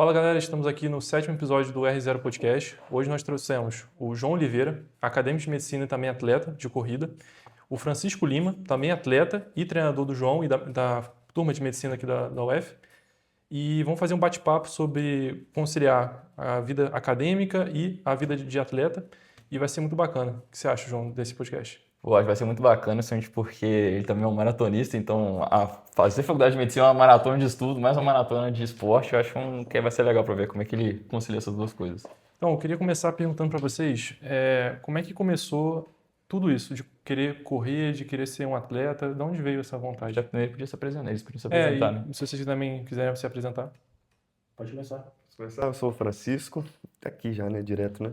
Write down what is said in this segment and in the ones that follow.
Fala galera, estamos aqui no 7º episódio do R0 Podcast. Hoje nós trouxemos o João Oliveira, acadêmico de medicina e também atleta de corrida, o Francisco Lima, também atleta e treinador do João e da turma de medicina aqui da UF. E vamos fazer um bate-papo sobre conciliar a vida acadêmica e a vida de atleta. E vai ser muito bacana. O que você acha, João, desse podcast? Eu acho que vai ser muito bacana, principalmente porque ele também é um maratonista, então fazer faculdade de medicina é uma maratona de estudo, mais uma maratona de esporte, eu acho que vai ser legal para ver como é que ele concilia essas duas coisas. Então, eu queria começar perguntando para vocês como é que começou tudo isso, de querer correr, de querer ser um atleta, de onde veio essa vontade? Já primeiro podia se apresentar, eles podiam se apresentar, né? Se vocês também quiserem se apresentar. Pode começar. Eu sou o Francisco, tá aqui já, né, direto, né?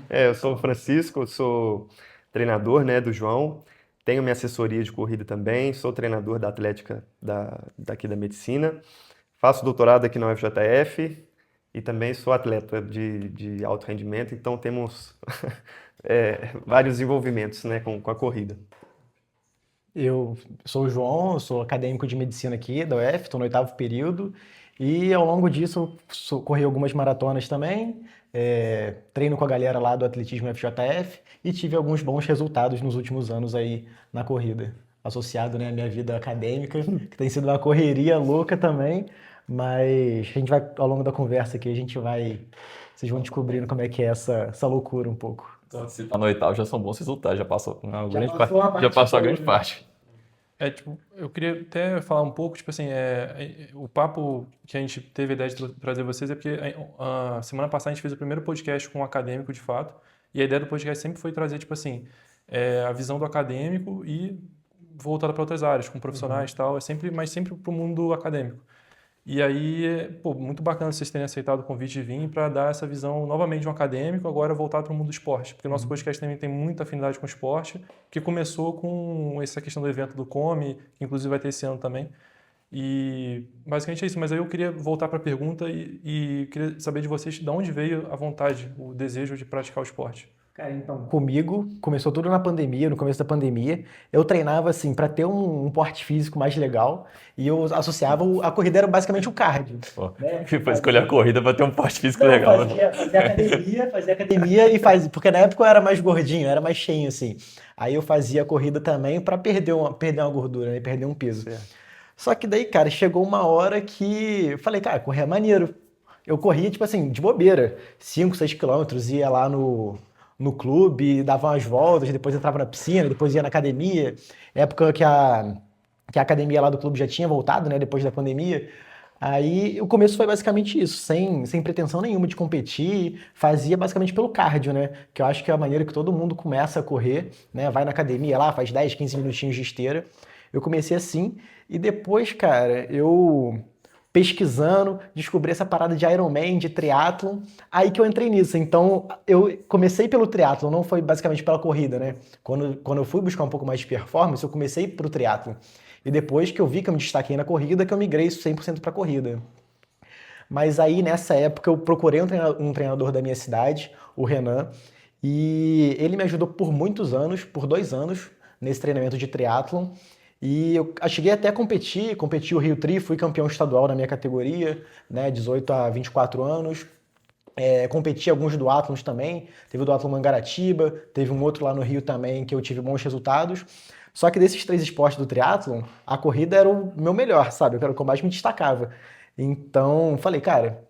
Eu sou o Francisco, eu sou treinador, né, do João, tenho minha assessoria de corrida também, sou treinador da Atlética daqui da Medicina, faço doutorado aqui na UFJF e também sou atleta de alto rendimento, então temos vários envolvimentos, né, com a corrida. Eu sou o João, eu sou acadêmico de medicina aqui da UF, estou no 8º período e ao longo disso corri algumas maratonas também, treino com a galera lá do atletismo FJF e tive alguns bons resultados nos últimos anos aí na corrida, associado, né, à minha vida acadêmica, que tem sido uma correria louca também, mas a gente vai, ao longo da conversa aqui, vocês vão descobrindo como é que é essa loucura um pouco. Então, se tá no 8º já são bons resultados, já passou a grande parte. Eu queria até falar um pouco, o papo que a gente teve a ideia de trazer vocês é porque a semana passada a gente fez o primeiro podcast com um acadêmico de fato, e a ideia do podcast sempre foi trazer, a visão do acadêmico e voltada para outras áreas, com profissionais e tal, mas sempre para o mundo acadêmico. E aí, muito bacana vocês terem aceitado o convite de vir para dar essa visão novamente de um acadêmico, agora voltado para o mundo do esporte. Porque o nosso podcast também tem muita afinidade com o esporte, que começou com essa questão do evento do COME, que inclusive vai ter esse ano também. E basicamente é isso. Mas aí eu queria voltar para a pergunta e queria saber de vocês de onde veio a vontade, o desejo de praticar o esporte. Cara, então, comigo, começou tudo na pandemia, no começo da pandemia. Eu treinava, assim, para ter um porte físico mais legal e eu associava a corrida era basicamente o cardio. Foi escolher a corrida para ter um porte físico legal. Fazia academia porque na época eu era mais gordinho, eu era mais cheinho, assim. Aí eu fazia a corrida também para perder uma gordura, né, perder um peso. Certo. Só que daí, cara, chegou uma hora que eu falei, cara, correr é maneiro. Eu corria, de bobeira, 5, 6 quilômetros, ia lá no clube, dava umas voltas, depois entrava na piscina, depois ia na academia. Época que a academia lá do clube já tinha voltado, né, depois da pandemia. Aí o começo foi basicamente isso, sem pretensão nenhuma de competir, fazia basicamente pelo cardio, né, que eu acho que é a maneira que todo mundo começa a correr, né, vai na academia lá, faz 10, 15 minutinhos de esteira. Eu comecei assim, e depois, cara, eu pesquisando, descobri essa parada de Ironman, de triatlon, aí que eu entrei nisso. Então, eu comecei pelo triatlon, não foi basicamente pela corrida, né? Quando eu fui buscar um pouco mais de performance, eu comecei pro triatlon. E depois que eu vi que eu me destaquei na corrida, que eu migrei 100% pra corrida. Mas aí, nessa época, eu procurei um treinador da minha cidade, o Renan, e ele me ajudou por muitos anos, por 2 anos, nesse treinamento de triatlon. E eu cheguei até a competi o Rio Tri, fui campeão estadual na minha categoria, né, 18 a 24 anos. Competi alguns duatlons também, teve o duatlon Mangaratiba, teve um outro lá no Rio também que eu tive bons resultados. Só que desses 3 esportes do triatlon, a corrida era o meu melhor, sabe? Era o que eu mais me destacava. Então, falei, cara,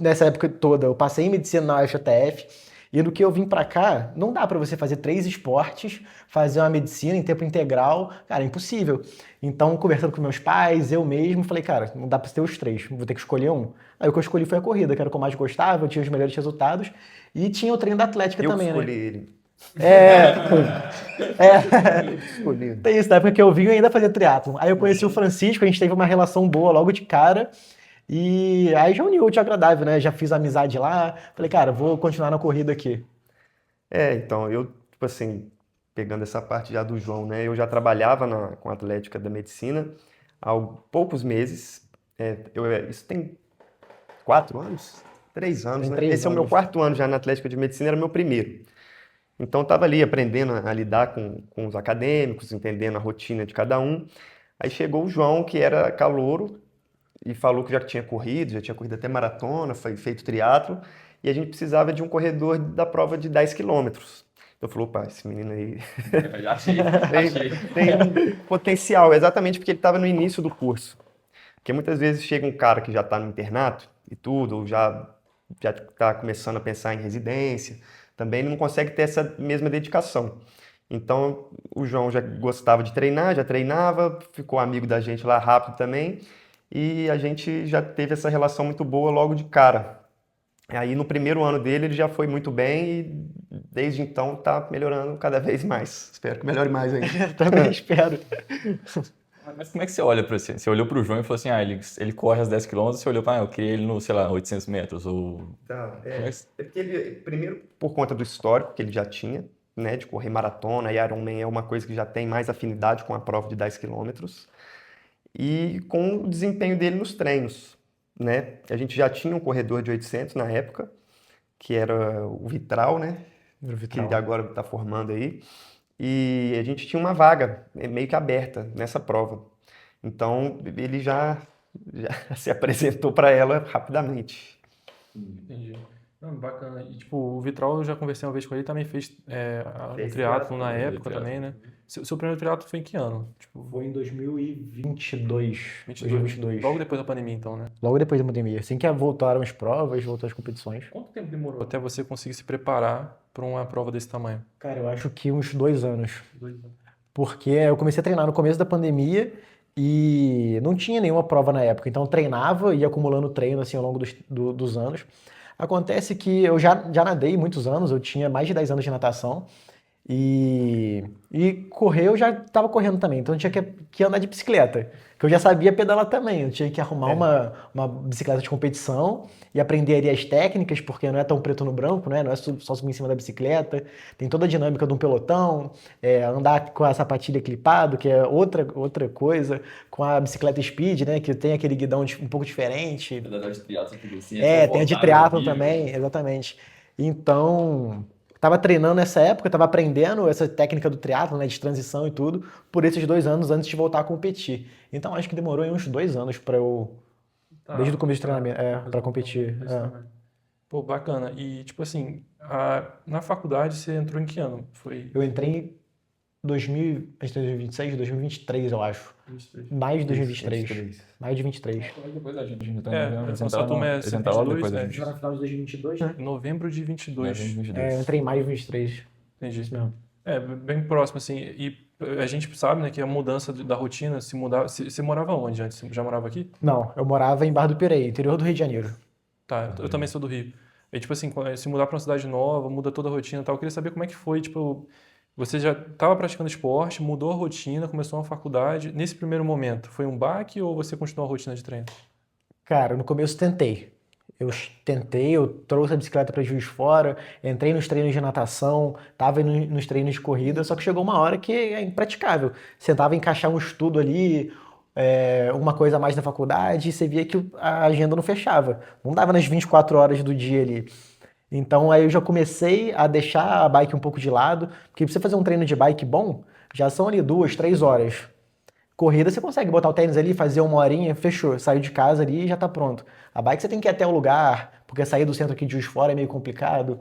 nessa época toda, eu passei em medicina na UFJF, e no que eu vim pra cá, não dá pra você fazer 3 esportes, fazer uma medicina em tempo integral, cara, é impossível. Então, conversando com meus pais, eu mesmo, falei, cara, não dá pra ter os 3, vou ter que escolher um. Aí o que eu escolhi foi a corrida, que era o que eu mais gostava, eu tinha os melhores resultados, e tinha o treino da Atlética também, né? Eu escolhi ele. Tem isso, na época que eu vim eu ainda fazia triatlon. Aí eu conheci o Francisco, a gente teve uma relação boa logo de cara, e aí já uniu o útil ao agradável, né? Já fiz amizade lá, falei, cara, vou continuar na corrida aqui. Então, eu, pegando essa parte já do João, né? Eu já trabalhava com a Atlética da Medicina há poucos meses. Isso tem 4 anos? 3 anos, né? Esse é o meu 4º ano já na Atlética de Medicina, era meu primeiro. Então, eu estava ali aprendendo a lidar com os acadêmicos, entendendo a rotina de cada um. Aí chegou o João, que era calouro, e falou que já tinha corrido até maratona, foi feito triatlo, e a gente precisava de um corredor da prova de 10 quilômetros. Então falou, opa, esse menino aí Já achei, tem um potencial, exatamente porque ele estava no início do curso. Porque muitas vezes chega um cara que já está no internato e tudo, ou já está começando a pensar em residência, também ele não consegue ter essa mesma dedicação. Então, o João já gostava de treinar, já treinava, ficou amigo da gente lá rápido também, e a gente já teve essa relação muito boa logo de cara. Aí, no primeiro ano dele, ele já foi muito bem e desde então está melhorando cada vez mais. Espero que melhore mais ainda. Também espero. Mas como é que você olha para você? Você olhou para o João e falou assim, ele corre as 10 quilômetros, você olhou para, eu queria ele no, sei lá, 800 metros, ou... Tá, Como é que- é porque ele, primeiro, por conta do histórico que ele já tinha, né, de correr maratona, e Ironman é uma coisa que já tem mais afinidade com a prova de 10 quilômetros, e com o desempenho dele nos treinos, né? A gente já tinha um corredor de 800 na época, que era o Vitral, né, que agora está formando aí, e a gente tinha uma vaga meio que aberta nessa prova. Então, ele já se apresentou para ela rapidamente. Entendi. Não, bacana. E, tipo, o Vitral, eu já conversei uma vez com ele, também fez um Fez triatlo na triatlon, época triatlon. também, né? Seu primeiro triatlo foi em que ano? Tipo, Foi em 2022. 22. Logo depois da pandemia, então, né? Logo depois da pandemia. Assim que voltaram as provas, voltaram as competições. Quanto tempo demorou até você conseguir se preparar para uma prova desse tamanho? Cara, eu acho que uns 2 anos. 2 anos. Porque eu comecei a treinar no começo da pandemia e não tinha nenhuma prova na época. Então eu treinava e ia acumulando treino assim ao longo dos anos. Acontece que eu já nadei muitos anos, eu tinha mais de 10 anos de natação. E correr eu já estava correndo também, então eu tinha que andar de bicicleta, que eu já sabia pedalar também, eu tinha que arrumar uma bicicleta de competição e aprender ali as técnicas, porque não é tão preto no branco, né? Não é só subir em cima da bicicleta, tem toda a dinâmica de um pelotão, andar com a sapatilha clipado, que é outra coisa, com a bicicleta speed, né? Que tem aquele guidão um pouco diferente. Tem a de triatlon também, exatamente. Então, tava treinando nessa época, tava aprendendo essa técnica do triatlo, né, de transição e tudo, por esses 2 anos antes de voltar a competir. Então, acho que demorou aí uns 2 anos para eu, desde o começo do treinamento, para competir. Pô, bacana. E, tipo assim, na faculdade você entrou em que ano? Foi Eu entrei em 2026, 2023, eu acho. 23. Mais de 2023. 23. Mais de 23. Depois a gente tá sua turma é eles entraram lá 22, depois da né? gente. Já no final de 2022, né? Em novembro de 22. 2022. Eu entrei em maio de 23. Entendi. Isso mesmo. Bem próximo, assim. E a gente sabe, né, que a mudança da rotina, se mudar. Você morava onde antes? Você já morava aqui? Não, eu morava em Barra do Piraí, interior do Rio de Janeiro. Tá, eu também sou do Rio. E, tipo assim, se mudar pra uma cidade nova, muda toda a rotina e tal, eu queria saber como é que foi, tipo, você já estava praticando esporte, mudou a rotina, começou uma faculdade. Nesse primeiro momento, foi um baque ou você continuou a rotina de treino? Cara, no começo eu trouxe a bicicleta para Juiz de Fora, entrei nos treinos de natação, tava nos treinos de corrida, só que chegou uma hora que é impraticável. Você tentava encaixar um estudo ali, uma coisa a mais na faculdade, e você via que a agenda não fechava. Não dava nas 24 horas do dia ali. Então aí eu já comecei a deixar a bike um pouco de lado, porque pra você fazer um treino de bike bom, já são ali 2, 3 horas. Corrida você consegue botar o tênis ali, fazer 1 horinha, fechou, saiu de casa ali e já tá pronto. A bike você tem que ir até o lugar, porque sair do centro aqui de Juiz de Fora é meio complicado.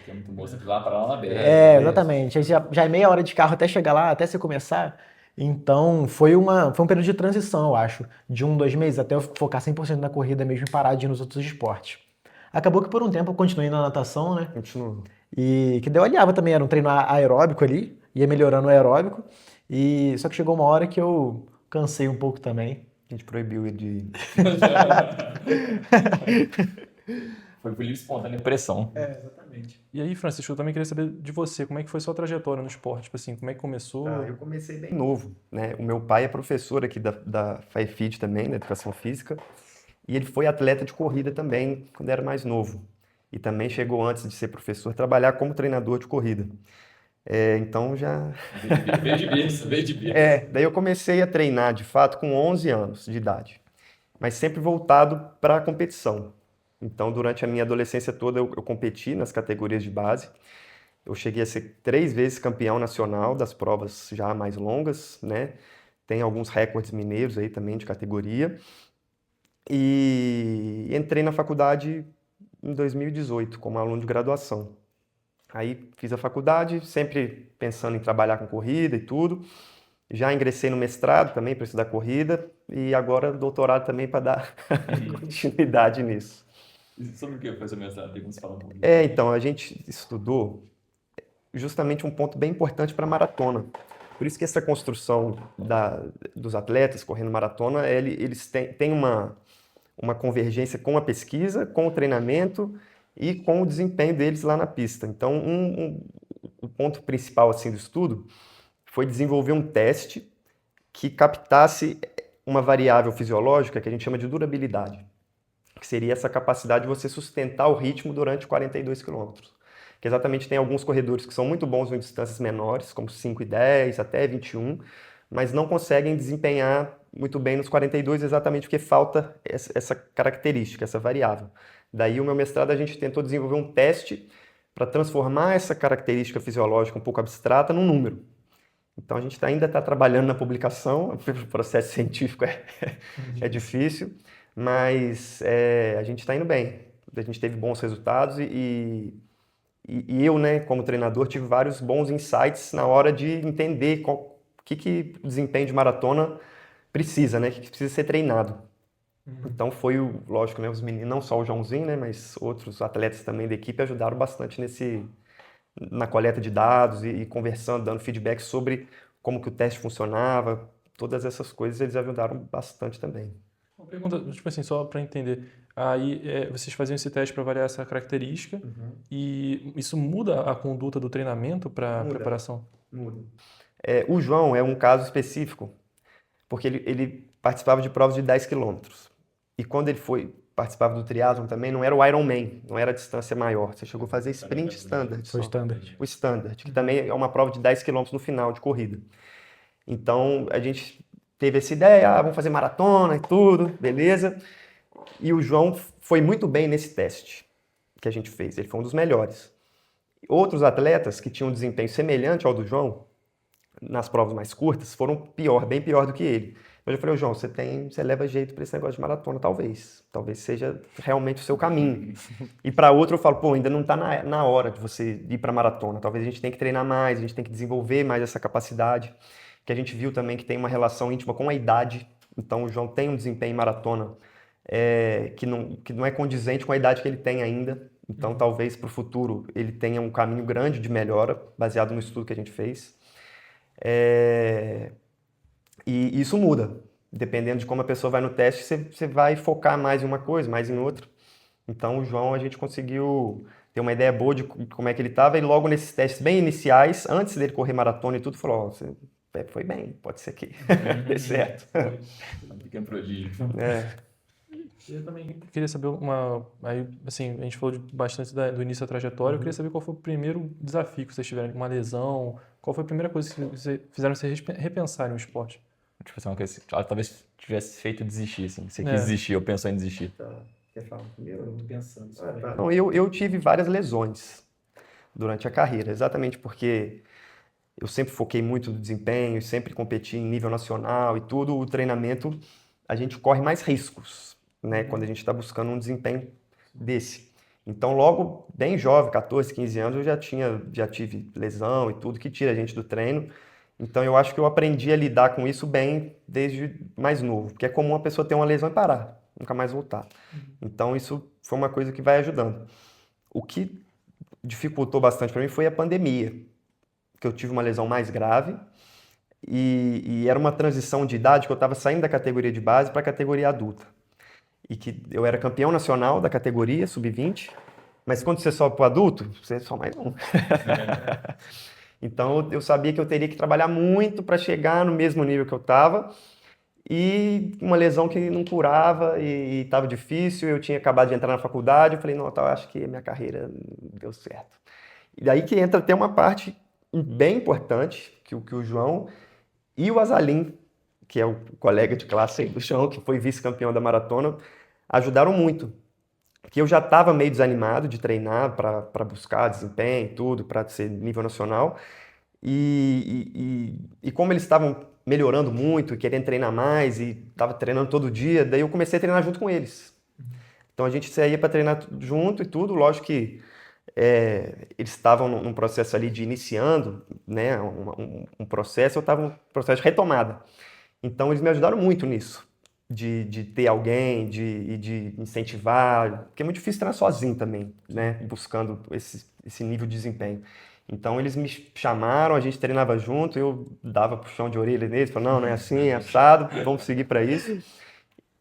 É muito bom você lá para lá na beira. Exatamente. Aí já é meia hora de carro até chegar lá, até você começar. Então foi um período de transição, eu acho, de 1, 2 meses, até eu focar 100% na corrida mesmo e parar de ir nos outros esportes. Acabou que por um tempo eu continuei na natação, né? Continuo. E que daí eu olhava também, era um treino aeróbico ali, ia melhorando o aeróbico. E só que chegou uma hora que eu cansei um pouco também. A gente proibiu ele de... Foi por livre espontânea pressão. Exatamente. E aí, Francisco, eu também queria saber de você, como é que foi sua trajetória no esporte? Tipo assim, como é que começou? Eu comecei bem novo, né? O meu pai é professor aqui da FAEFIT também, da Educação Física, e ele foi atleta de corrida também quando era mais novo. E também chegou, antes de ser professor, a trabalhar como treinador de corrida. Então já... Veio de berço. Daí eu comecei a treinar, de fato, com 11 anos de idade, mas sempre voltado para a competição. Então, durante a minha adolescência toda, eu competi nas categorias de base. Eu cheguei a ser 3 vezes campeão nacional das provas já mais longas, né? Tem alguns recordes mineiros aí também de categoria. e entrei na faculdade em 2018 como aluno de graduação. Aí fiz a faculdade, sempre pensando em trabalhar com corrida e tudo. Já ingressei no mestrado também para estudar corrida e agora doutorado também para dar continuidade nisso. Sobre o que foi seu mestrado? Tem como você falar um pouco? Então, a gente estudou justamente um ponto bem importante para a maratona. Por isso que essa construção dos atletas correndo maratona, eles têm uma convergência com a pesquisa, com o treinamento e com o desempenho deles lá na pista. Então, o ponto principal assim, do estudo foi desenvolver um teste que captasse uma variável fisiológica que a gente chama de durabilidade, que seria essa capacidade de você sustentar o ritmo durante 42 quilômetros. Que exatamente tem alguns corredores que são muito bons em distâncias menores, como 5 e 10, até 21, mas não conseguem desempenhar muito bem nos 42 exatamente porque falta essa característica, essa variável. Daí o meu mestrado a gente tentou desenvolver um teste para transformar essa característica fisiológica um pouco abstrata num número. Então a gente ainda está trabalhando na publicação, o processo científico é difícil, mas a gente está indo bem. A gente teve bons resultados e eu, né, como treinador, tive vários bons insights na hora de entender o que o desempenho de maratona precisa, né, o que precisa ser treinado. Então foi, lógico, né, os meninos, não só o Joãozinho, né, mas outros atletas também da equipe ajudaram bastante na coleta de dados e conversando, dando feedback sobre como que o teste funcionava, todas essas coisas eles ajudaram bastante também. Uma pergunta, tipo assim, só para entender. Aí vocês faziam esse teste para variar essa característica e isso muda a conduta do treinamento para a preparação? Muda. O João é um caso específico, porque ele participava de provas de 10 quilômetros. E quando ele participava do triatlon também, não era o Ironman, não era a distância maior. Você chegou a fazer sprint standard. Foi standard. O standard, que também é uma prova de 10 quilômetros no final de corrida. Então, a gente teve essa ideia, vamos fazer maratona e tudo, beleza. E o João foi muito bem nesse teste que a gente fez, ele foi um dos melhores. Outros atletas que tinham um desempenho semelhante ao do João, nas provas mais curtas, foram bem pior do que ele. Eu já falei, João, você leva jeito para esse negócio de maratona, talvez seja realmente o seu caminho. E para outro eu falo, pô, ainda não está na hora de você ir para maratona, talvez a gente tenha que treinar mais, a gente tem que desenvolver mais essa capacidade, que a gente viu também que tem uma relação íntima com a idade. Então o João tem um desempenho em maratona que não é condizente com a idade que ele tem ainda. Então talvez para o futuro ele tenha um caminho grande de melhora, baseado no estudo que a gente fez. E isso muda. Dependendo de como a pessoa vai no teste, você vai focar mais em uma coisa, mais em outra. Então o João, a gente conseguiu ter uma ideia boa de como é que ele estava, e logo nesses testes bem iniciais, antes dele correr maratona e tudo, falou, você foi bem, pode ser que dê certo. Pequeno prodígio. Eu também queria saber aí, assim, a gente falou bastante do início da trajetória, eu queria saber qual foi o primeiro desafio que vocês tiveram, uma lesão, qual foi a primeira coisa que vocês fizeram vocês repensarem o esporte? Tipo assim, uma coisa que talvez tivesse feito desistir, assim. Você quis desistir, eu pensou em desistir. Quer falar primeiro? Eu tô pensando isso. Não, eu tive várias lesões durante a carreira, exatamente porque eu sempre foquei muito no desempenho, sempre competi em nível nacional e tudo, o treinamento, a gente corre mais riscos, né, quando a gente está buscando um desempenho desse. Então, logo, bem jovem, 14, 15 anos, eu já tive lesão e tudo, que tira a gente do treino. Então, eu acho que eu aprendi a lidar com isso bem desde mais novo, porque é comum a pessoa ter uma lesão e parar, nunca mais voltar. Então, isso foi uma coisa que vai ajudando. O que dificultou bastante para mim foi a pandemia, que eu tive uma lesão mais grave e era uma transição de idade que eu estava saindo da categoria de base para a categoria adulta. E que eu era campeão nacional da categoria, sub-20, mas quando você sobe para o adulto, você é só mais um. Então eu sabia que eu teria que trabalhar muito para chegar no mesmo nível que eu estava, e uma lesão que não curava e estava difícil, eu tinha acabado de entrar na faculdade, eu falei, não, eu acho que a minha carreira não deu certo. E daí que entra até uma parte bem importante, que o João e o Azalim, que é o colega de classe aí do João, que foi vice-campeão da maratona, ajudaram muito. Porque eu já estava meio desanimado de treinar para buscar desempenho e tudo, para ser nível nacional. E como eles estavam melhorando muito, querendo treinar mais e estava treinando todo dia, daí eu comecei a treinar junto com eles. Então a gente saía para treinar junto e tudo, lógico que eles estavam num processo ali de iniciando, né, um processo, eu estava num processo de retomada. Então eles me ajudaram muito nisso, de ter alguém, de incentivar, porque é muito difícil treinar sozinho também, né, buscando esse nível de desempenho. Então eles me chamaram, a gente treinava junto, eu dava puxão de orelha neles, falava, não é assim, é assado, vamos seguir para isso.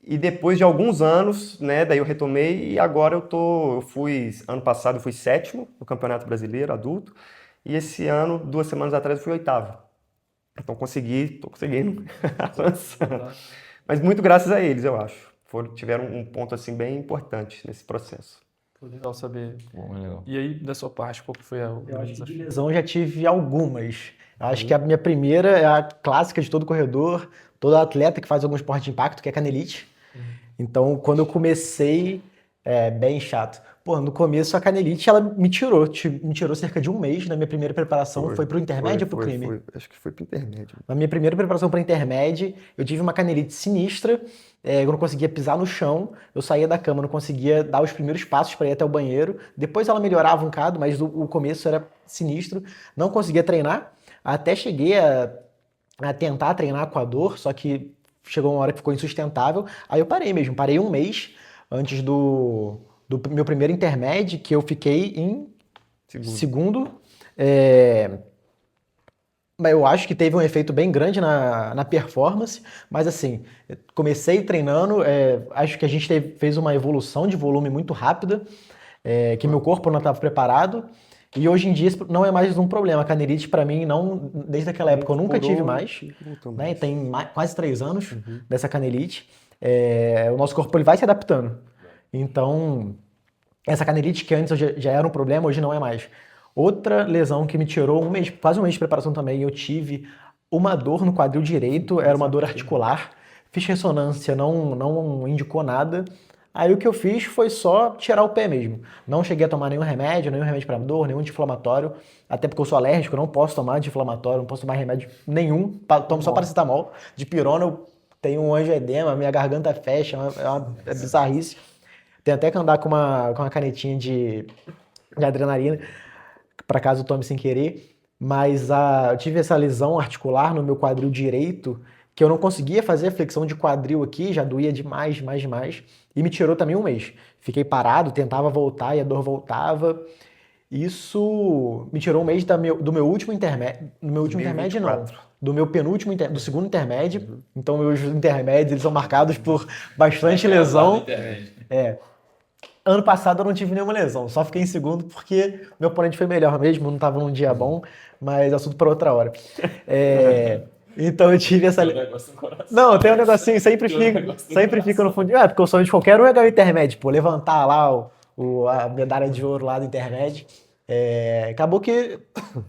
E depois de alguns anos, né, daí eu retomei e agora ano passado eu fui 7º no Campeonato Brasileiro adulto e esse ano, 2 semanas atrás, eu fui 8º. Então tô conseguindo avançando. Mas muito graças a eles, eu acho. Tiveram um ponto assim bem importante nesse processo. Foi legal saber. Bom, legal. E aí, da sua parte, qual que foi o Eu acho que de desafio? lesão eu já tive algumas. Eu acho que a minha primeira é a clássica de todo corredor, todo atleta que faz algum esporte de impacto, que é a canelite. Então, quando eu comecei, é bem chato. Pô, no começo a canelite, ela me tirou cerca de um mês na minha primeira preparação. Foi pro intermédio ou pro crime? Acho que foi pro intermédio. Na minha primeira preparação para intermédio, eu tive uma canelite sinistra, eu não conseguia pisar no chão, eu saía da cama, não conseguia dar os primeiros passos para ir até o banheiro. Depois ela melhorava um bocado, mas o começo era sinistro. Não conseguia treinar, até cheguei a tentar treinar com a dor, só que chegou uma hora que ficou insustentável. Aí eu parei mesmo, parei um mês antes do meu primeiro intermédio, que eu fiquei em segundo. Mas eu acho que teve um efeito bem grande na performance, mas assim, comecei treinando, acho que a gente fez uma evolução de volume muito rápida, que meu corpo não estava preparado, e hoje em dia isso não é mais um problema. A canelite para mim, não, desde aquela época eu nunca tive mais, né? Tem quase 3 anos dessa canelite. O nosso corpo ele vai se adaptando. Então, essa canelite que antes já era um problema, hoje não é mais. Outra lesão que me tirou quase um mês de preparação também, eu tive uma dor no quadril direito, era uma dor articular. Fiz ressonância, não indicou nada. Aí o que eu fiz foi só tirar o pé mesmo. Não cheguei a tomar nenhum remédio para dor, nenhum anti-inflamatório, até porque eu sou alérgico, eu não posso tomar anti-inflamatório, não posso tomar remédio nenhum, tomo só paracetamol. De pirona eu tenho um angioedema, minha garganta fecha, é bizarrice. Tem até que andar com uma canetinha de adrenalina, para caso eu tome sem querer, mas eu tive essa lesão articular no meu quadril direito, que eu não conseguia fazer a flexão de quadril aqui, já doía demais, e me tirou também um mês. Fiquei parado, tentava voltar e a dor voltava. Isso me tirou um mês do meu último intermédio, do meu penúltimo, do segundo intermédio. Então meus intermédios eles são marcados por bastante lesão. Ano passado eu não tive nenhuma lesão, só fiquei em segundo porque meu oponente foi melhor mesmo, não estava num dia bom, mas assunto para outra hora. Então eu tive essa... Não, tem um negocinho, sempre fica no fundo. Porque o sonho de qualquer um é ganhar o intermédio, pô, levantar lá a medalha de ouro lá do intermédio. Acabou que,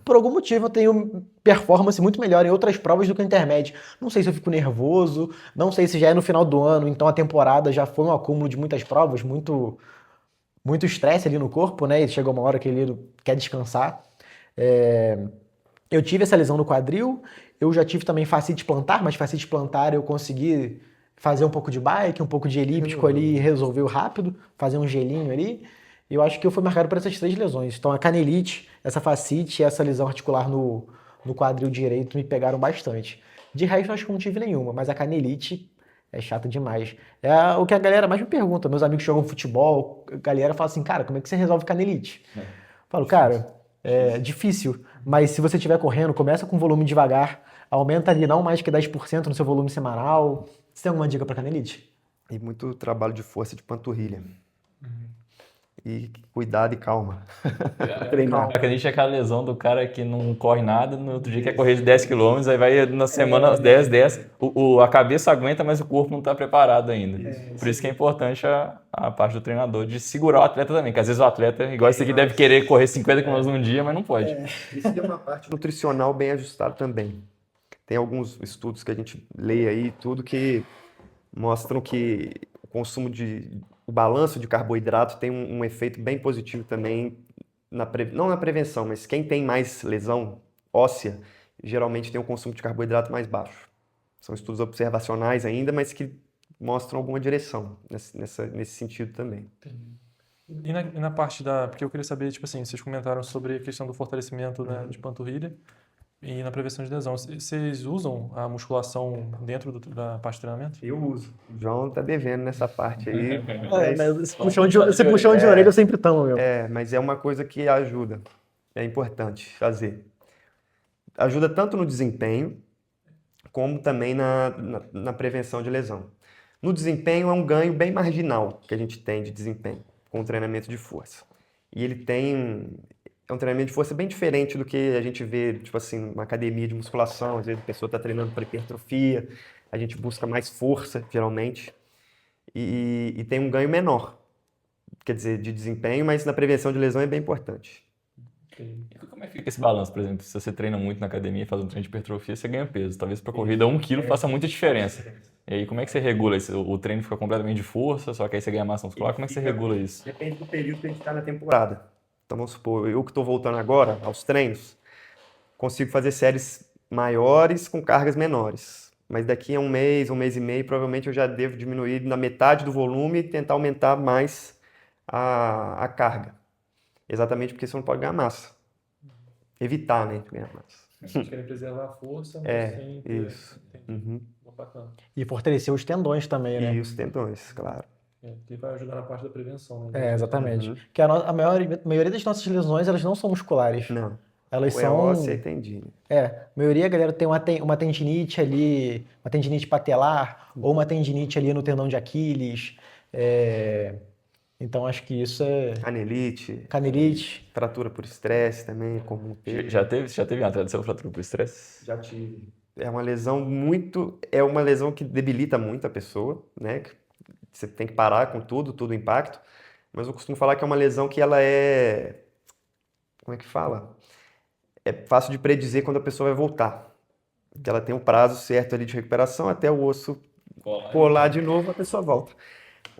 por algum motivo, eu tenho performance muito melhor em outras provas do que o intermédio. Não sei se eu fico nervoso, não sei se já é no final do ano, então a temporada já foi um acúmulo de muitas provas, muito estresse ali no corpo, né? E chegou uma hora que ele quer descansar. Eu tive essa lesão no quadril, eu já tive também fascite plantar, mas fascite plantar eu consegui fazer um pouco de bike, um pouco de elíptico ali e resolveu rápido, fazer um gelinho ali. Eu acho que eu fui marcado por essas 3 lesões. Então a canelite, essa fascite e essa lesão articular no quadril direito me pegaram bastante. De resto, eu acho que não tive nenhuma, mas a canelite é chata demais. É o que a galera mais me pergunta. Meus amigos que jogam futebol, a galera fala assim, cara, como é que você resolve canelite? Eu falo, cara, é difícil, mas se você estiver correndo, começa com volume devagar, aumenta ali não mais que 10% no seu volume semanal. Você tem alguma dica para canelite? E muito trabalho de força de panturrilha. E cuidado e calma. Treinar. A canelite é aquela lesão do cara que não corre nada, no outro dia quer correr de 10 km, aí vai na semana 10. A cabeça aguenta, mas o corpo não está preparado ainda. Por isso que é importante a parte do treinador de segurar o atleta também, que às vezes o atleta, igual esse aqui, deve querer correr 50 km num dia, mas não pode. Isso tem uma parte nutricional bem ajustada também. Tem alguns estudos que a gente lê aí, tudo que mostram que o balanço de carboidrato tem um efeito bem positivo também, não na prevenção, mas quem tem mais lesão óssea geralmente tem um consumo de carboidrato mais baixo. São estudos observacionais ainda, mas que mostram alguma direção nesse sentido também. E na parte da... Porque eu queria saber, tipo assim, vocês comentaram sobre a questão do fortalecimento, né, de panturrilha e na prevenção de lesão. Vocês usam a musculação dentro da parte de treinamento? Eu uso. O João tá devendo nessa parte aí. Mas esse puxão de orelha eu sempre tomo, meu. Mas é uma coisa que ajuda. É importante fazer. Ajuda tanto no desempenho, como também na prevenção de lesão. No desempenho é um ganho bem marginal que a gente tem de desempenho com o treinamento de força. E ele é um treinamento de força bem diferente do que a gente vê, tipo assim, uma academia de musculação. Às vezes a pessoa está treinando para hipertrofia, a gente busca mais força, geralmente, e tem um ganho menor, quer dizer, de desempenho, mas na prevenção de lesão é bem importante. E como é que fica esse balanço, por exemplo, se você treina muito na academia e faz um treino de hipertrofia, você ganha peso. Talvez para corrida 1 quilo faça muita diferença. E aí como é que você regula isso? O treino fica completamente de força, só que aí você ganha massa muscular, como é que você regula isso? Depende do período que a gente está na temporada. Então vamos supor, eu que estou voltando agora aos treinos, consigo fazer séries maiores com cargas menores. Mas daqui a um mês e meio, provavelmente eu já devo diminuir na metade do volume e tentar aumentar mais a carga. Exatamente porque você não pode ganhar massa. Evitar, né, de ganhar massa. Vocês querem preservar a força, mas sem ter... Isso. Uhum. Bacana. E fortalecer os tendões também, né? E os tendões, claro. Que vai ajudar na parte da prevenção, né? Exatamente. Porque a maioria das nossas lesões, elas não são musculares. Não. Elas Ou são... é óssea e tendinite. A maioria, galera, tem uma tendinite ali, uma tendinite patelar, ou uma tendinite ali no tendão de Aquiles. Então, acho que isso é... Canelite. Fratura por estresse também é comum ter. Você já teve uma tradição de fratura por estresse? Já tive. É uma lesão que debilita muito a pessoa, né? Você tem que parar com todo o impacto. Mas eu costumo falar que é uma lesão que ela é... Como é que fala? É fácil de predizer quando a pessoa vai voltar. Porque ela tem um prazo certo ali de recuperação até o osso colar de novo, a pessoa volta.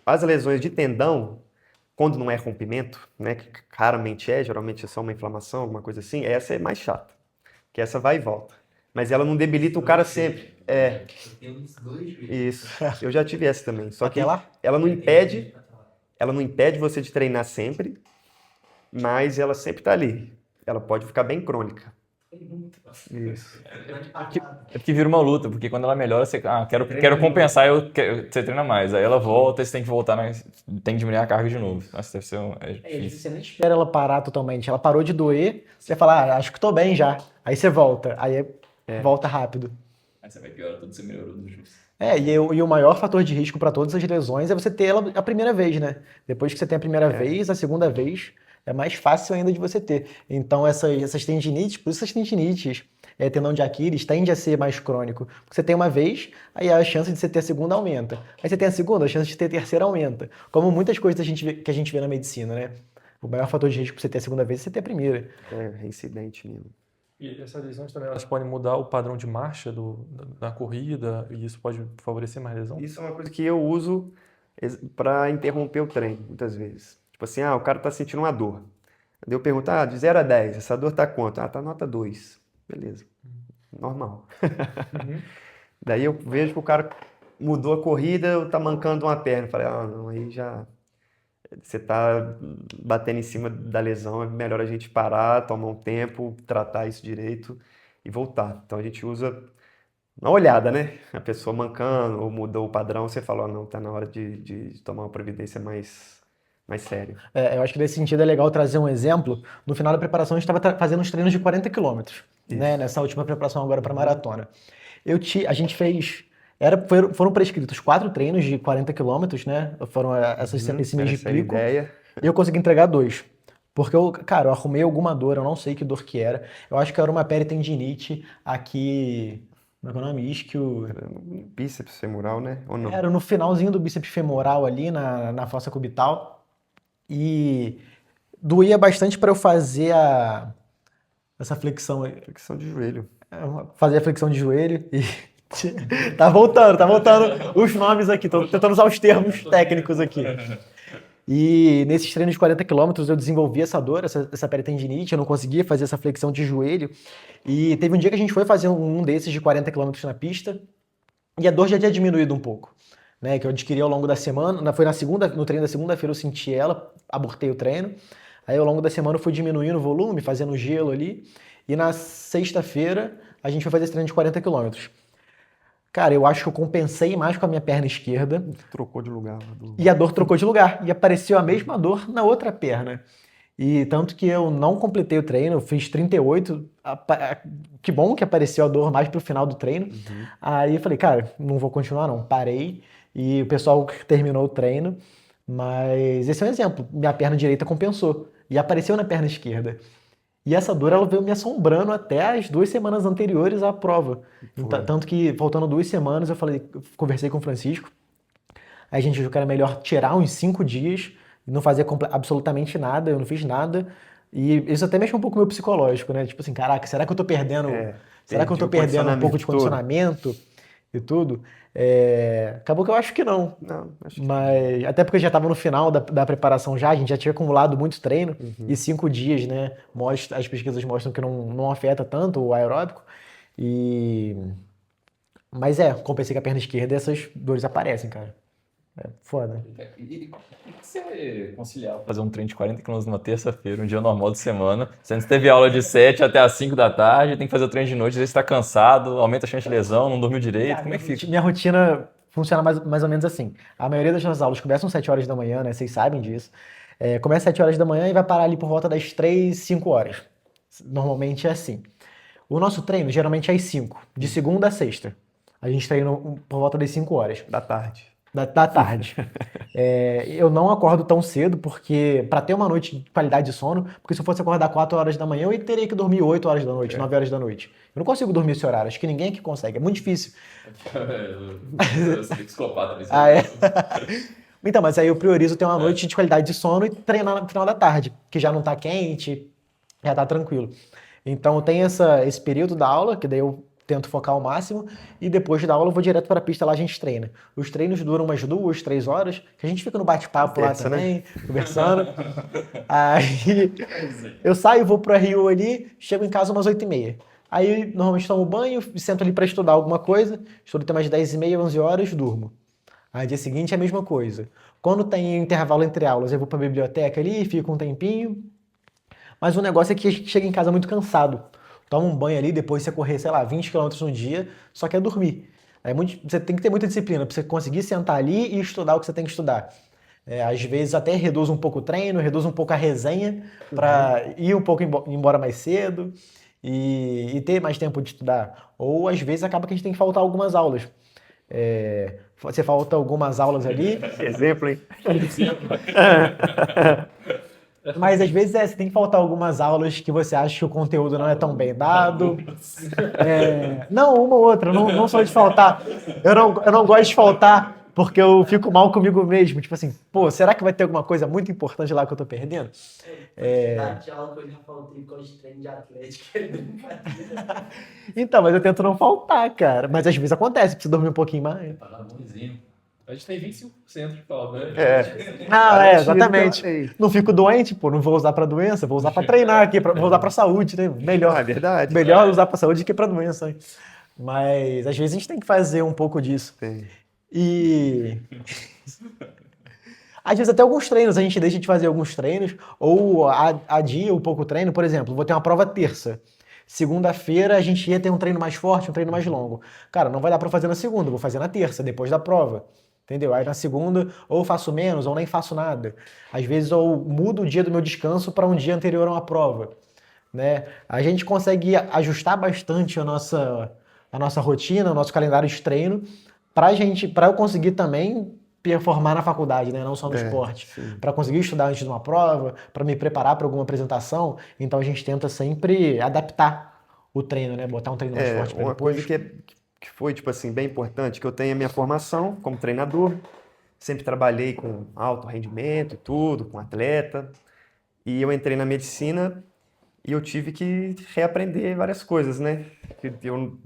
As lesões de tendão, quando não é rompimento, né, que raramente geralmente é só uma inflamação, alguma coisa assim, essa é mais chata. Que essa vai e volta. Mas ela não debilita o cara sempre. Tem uns 2 vezes. Isso. Eu já tive essa também. Só que Patelar? ela não impede você de treinar sempre, mas ela sempre está ali. Ela pode ficar bem crônica. Isso. É porque vira uma luta, porque quando ela melhora, você quero compensar, você treina mais. Aí ela volta e você tem que voltar, tem que diminuir a carga de novo. Nossa, deve ser difícil. Você nem espera ela parar totalmente. Ela parou de doer, você fala, acho que tô bem já. Aí você volta. Aí volta rápido. Aí você vai piorar tudo, você melhorou do justo. E o maior fator de risco para todas as lesões é você ter ela a primeira vez, né? Depois que você tem a primeira vez, a segunda vez é mais fácil ainda de você ter. Então, essas tendinites, por isso essas tendinites, tendão de Aquiles, tende a ser mais crônico. Porque você tem uma vez, aí a chance de você ter a segunda aumenta. Aí você tem a segunda, a chance de ter a terceira aumenta. Como muitas coisas que a gente vê na medicina, né? O maior fator de risco para você ter a segunda vez é você ter a primeira. É reincidente mesmo. E essas lesões também, elas podem mudar o padrão de marcha da corrida e isso pode favorecer mais lesão? Isso é uma coisa que eu uso para interromper o treino, muitas vezes. Tipo assim, o cara tá sentindo uma dor. Daí eu pergunto, de 0 a 10, essa dor tá quanto? Tá nota 2. Beleza. Normal. Daí eu vejo que o cara mudou a corrida, tá mancando uma perna. Eu falei, não, aí já... Você tá batendo em cima da lesão, é melhor a gente parar, tomar um tempo, tratar isso direito e voltar. Então a gente usa uma olhada, né? A pessoa mancando ou mudou o padrão, você fala, não, tá na hora de tomar uma providência mais séria. Eu acho que nesse sentido é legal trazer um exemplo. No final da preparação a gente estava fazendo uns treinos de 40 quilômetros, né? Nessa última preparação agora para maratona. A gente fez... Foram prescritos 4 treinos de 40 quilômetros, né? Foram esse mês de pico. E eu consegui entregar 2. Porque eu arrumei alguma dor, eu não sei que dor que era. Eu acho que era uma peritendinite aqui... Como é que é o nome? Isquio... Bíceps femoral, né? Ou não? Era no finalzinho do bíceps femoral ali, na fossa cubital. E doía bastante para eu fazer essa flexão. Flexão de joelho. Fazer a flexão de joelho e... Tá voltando os nomes aqui, tô tentando usar os termos técnicos aqui. E nesses treinos de 40 quilômetros eu desenvolvi essa dor, essa peritendinite, eu não conseguia fazer essa flexão de joelho. E teve um dia que a gente foi fazer um desses de 40 quilômetros na pista e a dor já tinha diminuído um pouco, né? Que eu adquiri ao longo da semana. Foi no treino da segunda-feira eu senti ela, abortei o treino. Aí ao longo da semana eu fui diminuindo o volume, fazendo gelo ali. E na sexta-feira a gente foi fazer esse treino de 40 quilômetros. Cara, eu acho que eu compensei mais com a minha perna esquerda. Trocou de lugar. E a dor trocou de lugar. E apareceu a mesma dor na outra perna. E tanto que eu não completei o treino, eu fiz 38. Que bom que apareceu a dor mais pro final do treino. Aí eu falei, cara, não vou continuar não. Parei e o pessoal terminou o treino. Mas esse é um exemplo. Minha perna direita compensou. E apareceu na perna esquerda. E essa dor ela veio me assombrando até as 2 semanas anteriores à prova. Tanto que, faltando 2 semanas, conversei com o Francisco. Aí a gente achou que era melhor tirar uns 5 dias e não fazer absolutamente nada. Eu não fiz nada. E isso até mexe um pouco com o meu psicológico, né? Tipo assim, caraca, será que eu tô perdendo? Será que eu tô perdendo um pouco de condicionamento e tudo? Acabou que eu acho que não. Não, acho que Mas até porque já estava no final da preparação já, a gente já tinha acumulado muito treino e 5 dias, né? As pesquisas mostram que não afeta tanto o aeróbico. Mas compensei com a perna esquerda e essas dores aparecem, cara. É foda. E como que você conciliar fazer um treino de 40 km numa terça-feira, um dia normal de semana? Você antes teve aula de 7 até as 5 da tarde, tem que fazer o treino de noite, às vezes você tá cansado, aumenta a chance de lesão, não dormiu direito, como é que fica? Minha rotina funciona mais ou menos assim. A maioria das nossas aulas começam às 7 horas da manhã, né? Vocês sabem disso. Começa às 7 horas da manhã e vai parar ali por volta das 3, 5 horas. Normalmente é assim. O nosso treino geralmente é às 5, de segunda a sexta. A gente treina por volta das 5 horas. da tarde. Da tarde. Eu não acordo tão cedo porque para ter uma noite de qualidade de sono, porque se eu fosse acordar 4 horas da manhã, eu teria que dormir 8 horas da noite, 9 horas da noite. Eu não consigo dormir esse horário, acho que ninguém aqui consegue, é muito difícil. Eu sou psicopata nesse Então, mas aí eu priorizo ter uma noite de qualidade de sono e treinar no final da tarde, que já não tá quente, já tá tranquilo. Então eu tenho esse período da aula, que daí eu tento focar ao máximo, e depois da aula eu vou direto para a pista, lá a gente treina. Os treinos duram umas 2, 3 horas, que a gente fica no bate-papo lá também, conversando. Aí eu saio, vou pro RU ali, chego em casa umas 8h30. Aí normalmente tomo banho, sento ali para estudar alguma coisa, estudo até umas 10h30, 11 horas, durmo. Aí dia seguinte é a mesma coisa. Quando tem intervalo entre aulas, eu vou para a biblioteca ali, fico um tempinho. Mas o negócio é que a gente chega em casa muito cansado. Toma um banho ali, depois você correr, sei lá, 20 km no dia, só quer dormir. Você tem que ter muita disciplina para você conseguir sentar ali e estudar o que você tem que estudar. Às vezes até reduz um pouco o treino, reduz um pouco a resenha para ir um pouco embora mais cedo e ter mais tempo de estudar. Ou às vezes acaba que a gente tem que faltar algumas aulas. Você falta algumas aulas ali. Exemplo, hein? Mas às vezes você tem que faltar algumas aulas que você acha que o conteúdo não é tão bem dado. Não, uma ou outra, não só de faltar. Eu não gosto de faltar porque eu fico mal comigo mesmo. Tipo assim, pô, será que vai ter alguma coisa muito importante lá que eu tô perdendo? De aula que eu já faltei por causa de treino de atlética. Então, mas eu tento não faltar, cara. Mas às vezes acontece, precisa dormir um pouquinho mais. Tá dando um vizinho. A gente tem 25% de falta, né? Exatamente. Não fico doente, pô, não vou usar pra doença, vou usar pra treinar aqui, vou usar pra saúde, né? Melhor. É verdade. Melhor usar pra saúde que pra doença. Hein? Mas às vezes a gente tem que fazer um pouco disso. Tem. E às vezes até alguns treinos, a gente deixa de fazer alguns treinos, ou adia um pouco o treino. Por exemplo, vou ter uma prova terça. Segunda-feira a gente ia ter um treino mais forte, um treino mais longo. Cara, não vai dar pra fazer na segunda, vou fazer na terça, depois da prova. Entendeu? Aí na segunda ou faço menos ou nem faço nada. Às vezes eu mudo o dia do meu descanso para um dia anterior a uma prova. Né? A gente consegue ajustar bastante a nossa rotina, o nosso calendário de treino, para eu conseguir também performar na faculdade, né? Não só no esporte. Para conseguir estudar antes de uma prova, para me preparar para alguma apresentação. Então a gente tenta sempre adaptar o treino, né? Botar um treino mais forte para uma depois. coisa que foi, tipo assim, bem importante, que eu tenho a minha formação como treinador, sempre trabalhei com alto rendimento e tudo, com atleta, e eu entrei na medicina e eu tive que reaprender várias coisas, né? Eu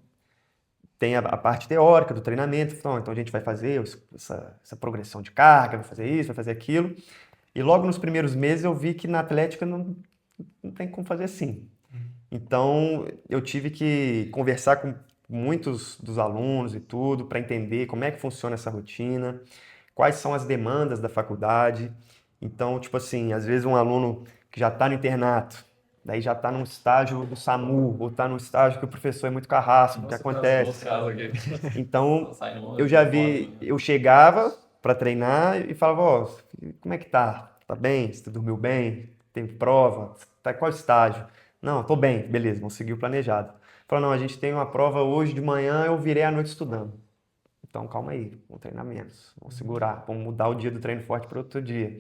tenho a parte teórica do treinamento, então a gente vai fazer essa progressão de carga, vai fazer isso, vai fazer aquilo, E logo nos primeiros meses eu vi que na Atlética não tem como fazer assim. Então eu tive que conversar com muitos dos alunos e tudo para entender como é que funciona essa rotina, quais são as demandas da faculdade. Então, tipo assim, às vezes um aluno que já está no internato, daí já está num estágio do SAMU, ou está num estágio que o professor é muito carrasco, o que acontece. Então, eu já vi, eu chegava para treinar e falava, ó, como é que tá? Tá bem? Você dormiu bem? Tem prova? Tá qual estágio? Não, tô bem, beleza, vamos seguir o planejado. Falou, não, a gente tem uma prova hoje de manhã, eu virei à noite estudando. Então, calma aí, vamos treinar menos, vamos segurar, vamos mudar o dia do treino forte para outro dia.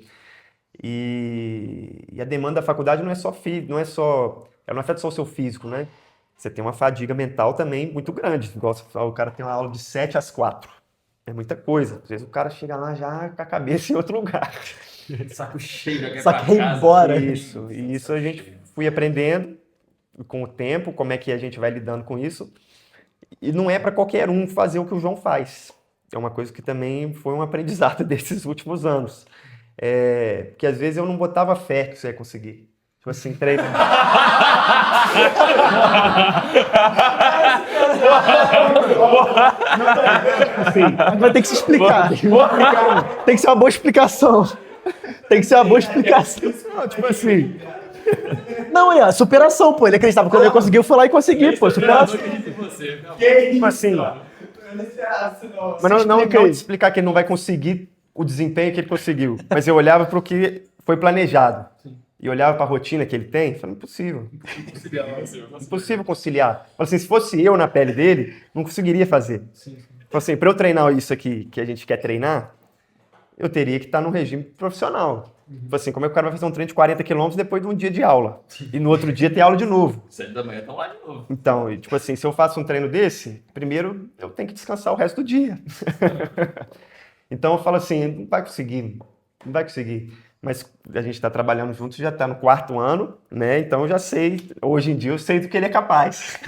E a demanda da faculdade não ela não afeta só o seu físico, né? Você tem uma fadiga mental também muito grande. Igual você fala, o cara tem uma aula de 7 às 4. É muita coisa. Às vezes o cara chega lá já com a cabeça em outro lugar. Saco cheio, já quer Só pra quer ir casa. embora. E isso a gente fui aprendendo com o tempo, como é que a gente vai lidando com isso. E não é para qualquer um fazer o que o João faz. É uma coisa que também foi um aprendizado desses últimos anos. Porque às vezes eu não botava fé que você ia conseguir. Tipo assim, treino. Vai ter que se explicar. Tem que ser uma boa explicação. Tem que ser uma boa explicação. Não, tipo assim. Não, é a superação, pô. Ele acreditava que quando ele conseguiu, foi lá e conseguiu, pô. Superação. Tipo assim. Mas não te explicar que ele não vai conseguir o desempenho que ele conseguiu. Mas eu olhava para o que foi planejado. E olhava para a rotina que ele tem, falei, impossível. Impossível conciliar. Falei assim, se fosse eu na pele dele, não conseguiria fazer. Falei assim, para eu treinar isso aqui que a gente quer treinar, eu teria que estar num regime profissional. Falei assim, como é que o cara vai fazer um treino de 40 km depois de um dia de aula? E no outro dia ter aula de novo. 7 da manhã estão lá de novo. Então, tipo assim, se eu faço um treino desse, primeiro eu tenho que descansar o resto do dia. Então eu falo assim, não vai conseguir. Mas a gente está trabalhando juntos, já está no 4º ano, né? Então eu já sei, hoje em dia eu sei do que ele é capaz.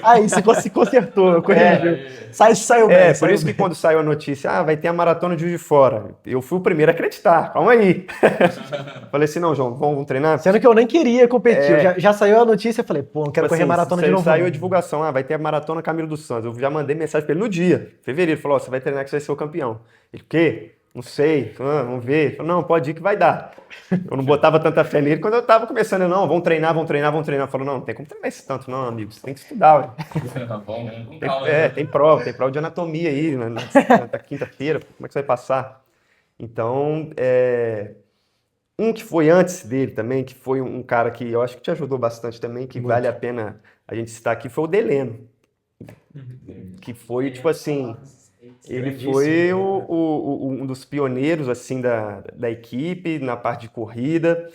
Aí, você consertou, corrigiu. Saiu bem. Por isso que quando saiu a notícia, vai ter a maratona de Juiz de Fora, eu fui o primeiro a acreditar, calma aí. Falei assim, não, João, vamos treinar? Sendo que eu nem queria competir, já saiu a notícia, eu falei, pô, não quero correr maratona de novo. Saiu a divulgação, vai ter a maratona Camilo dos Santos. Eu já mandei mensagem pra ele no dia, fevereiro, falou, você vai treinar que você vai ser o campeão. Ele, o quê? Não sei, vamos ver. Falei, não, pode ir que vai dar. Eu não botava tanta fé nele quando eu tava começando. Não, vamos treinar. Falou, não tem como treinar isso tanto não, amigo. Você tem que estudar. Tem prova de anatomia aí na quinta-feira. Como é que você vai passar? Então, um que foi antes dele também, que foi um cara que eu acho que te ajudou bastante também, que vale a pena a gente citar aqui, foi o Deleno. Que foi, tipo assim... Ele foi um dos pioneiros assim da equipe na parte de corrida.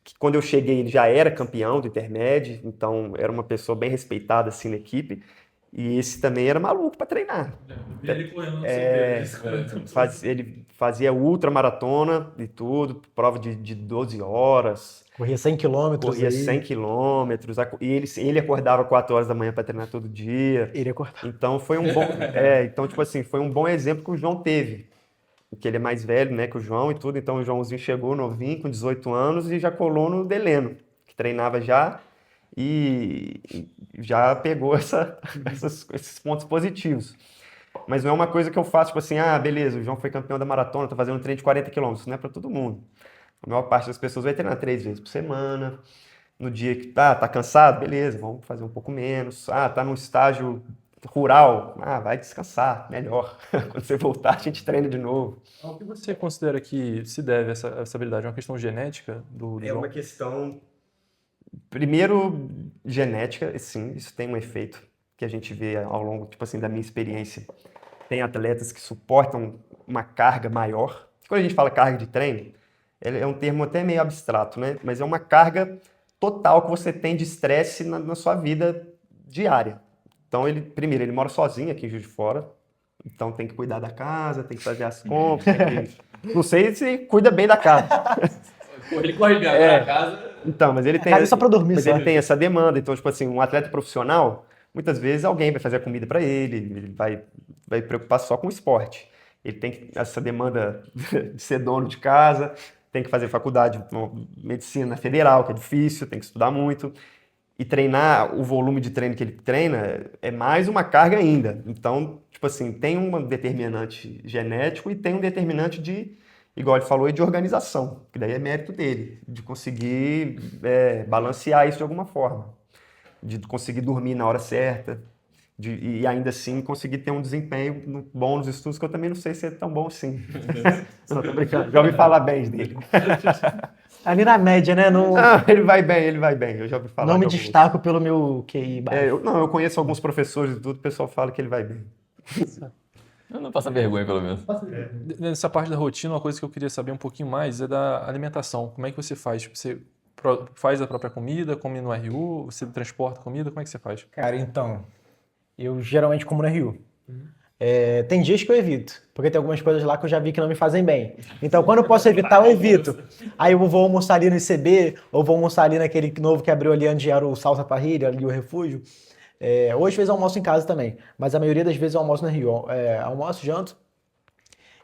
Que quando eu cheguei, ele já era campeão do Intermédio, então era uma pessoa bem respeitada assim na equipe. E esse também era maluco para treinar. Ele correndo ele fazia ultramaratona e tudo, prova de 12 horas. Corria 100 quilômetros. Corria 100 quilômetros. E ele acordava 4 horas da manhã para treinar todo dia. Ele acordava. Então foi um bom. Então, tipo assim, foi um bom exemplo que o João teve. Porque ele é mais velho, né, que o João e tudo. Então o Joãozinho chegou novinho, com 18 anos, e já colou no Deleno, que treinava já. E já pegou esses pontos positivos. Mas não é uma coisa que eu faço, tipo assim, beleza, o João foi campeão da maratona, tá fazendo um treino de 40 km. Isso não é para todo mundo. A maior parte das pessoas vai treinar 3 vezes por semana. No dia que tá cansado, beleza, vamos fazer um pouco menos. Tá num estágio rural, vai descansar, melhor. Quando você voltar, a gente treina de novo. O que você considera que se deve a essa habilidade? É uma questão genética do João? É uma questão... Primeiro, genética, sim, isso tem um efeito que a gente vê ao longo, tipo assim, da minha experiência. Tem atletas que suportam uma carga maior. Quando a gente fala carga de treino, é um termo até meio abstrato, né? Mas é uma carga total que você tem de estresse na sua vida diária. Então, primeiro, ele mora sozinho aqui em Juiz de Fora, então tem que cuidar da casa, tem que fazer as compras, não sei se cuida bem da casa. Ele corre bem na casa... Então, mas ele tem, só pra dormir, ele tem essa demanda. Então, tipo assim, um atleta profissional, muitas vezes alguém vai fazer a comida para ele vai preocupar só com o esporte. ele tem essa demanda de ser dono de casa, tem que fazer faculdade, medicina federal, que é difícil, tem que estudar muito. E treinar, o volume de treino que ele treina é mais uma carga ainda. Então, tipo assim, tem um determinante genético e tem um determinante de, igual ele falou, de organização, que daí é mérito dele, de conseguir balancear isso de alguma forma, de conseguir dormir na hora certa, e ainda assim conseguir ter um desempenho bom nos estudos, que eu também não sei se é tão bom assim. Não, tô brincando, já ouvi falar bem dele. Ali na média, né? Não, Ele vai bem, eu já ouvi falar. não me de alguns. destaco pelo meu QI baixo. Eu conheço alguns professores e tudo, o pessoal fala que ele vai bem. Eu não passa vergonha, pelo menos. Nessa parte da rotina, uma coisa que eu queria saber um pouquinho mais é da alimentação. Como é que você faz? Você faz a própria comida, come no RU, você transporta comida, como é que você faz? Cara, então, eu geralmente como no Rio. Tem dias que eu evito, porque tem algumas coisas lá que eu já vi que não me fazem bem. Então, quando eu posso evitar, eu evito. Aí eu vou almoçar ali no ICB, ou vou almoçar ali naquele novo que abriu ali onde era o Salsa Parrilha, ali o Refúgio. Ou às vezes eu almoço em casa também, mas a maioria das vezes eu almoço no Rio. Almoço, janto.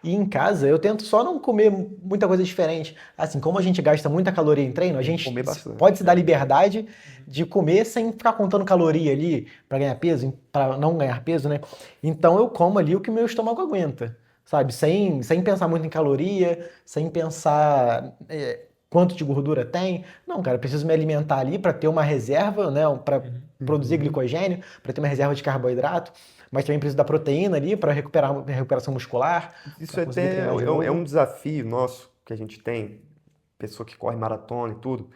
E em casa eu tento só não comer muita coisa diferente. Assim, como a gente gasta muita caloria em treino, a gente Comer bastante. pode se dar liberdade de comer sem ficar contando caloria ali para ganhar peso, para não ganhar peso, né? Então eu como ali o que o meu estômago aguenta, sabe? Sem pensar muito em caloria, sem pensar quanto de gordura tem. Não, cara, eu preciso me alimentar ali para ter uma reserva, né? Para produzir glicogênio, para ter uma reserva de carboidrato. Mas também preciso da proteína ali para recuperar a recuperação muscular. Isso pra é conseguir até treinar de é novo. um desafio nosso que a gente tem, pessoa que corre maratona e tudo,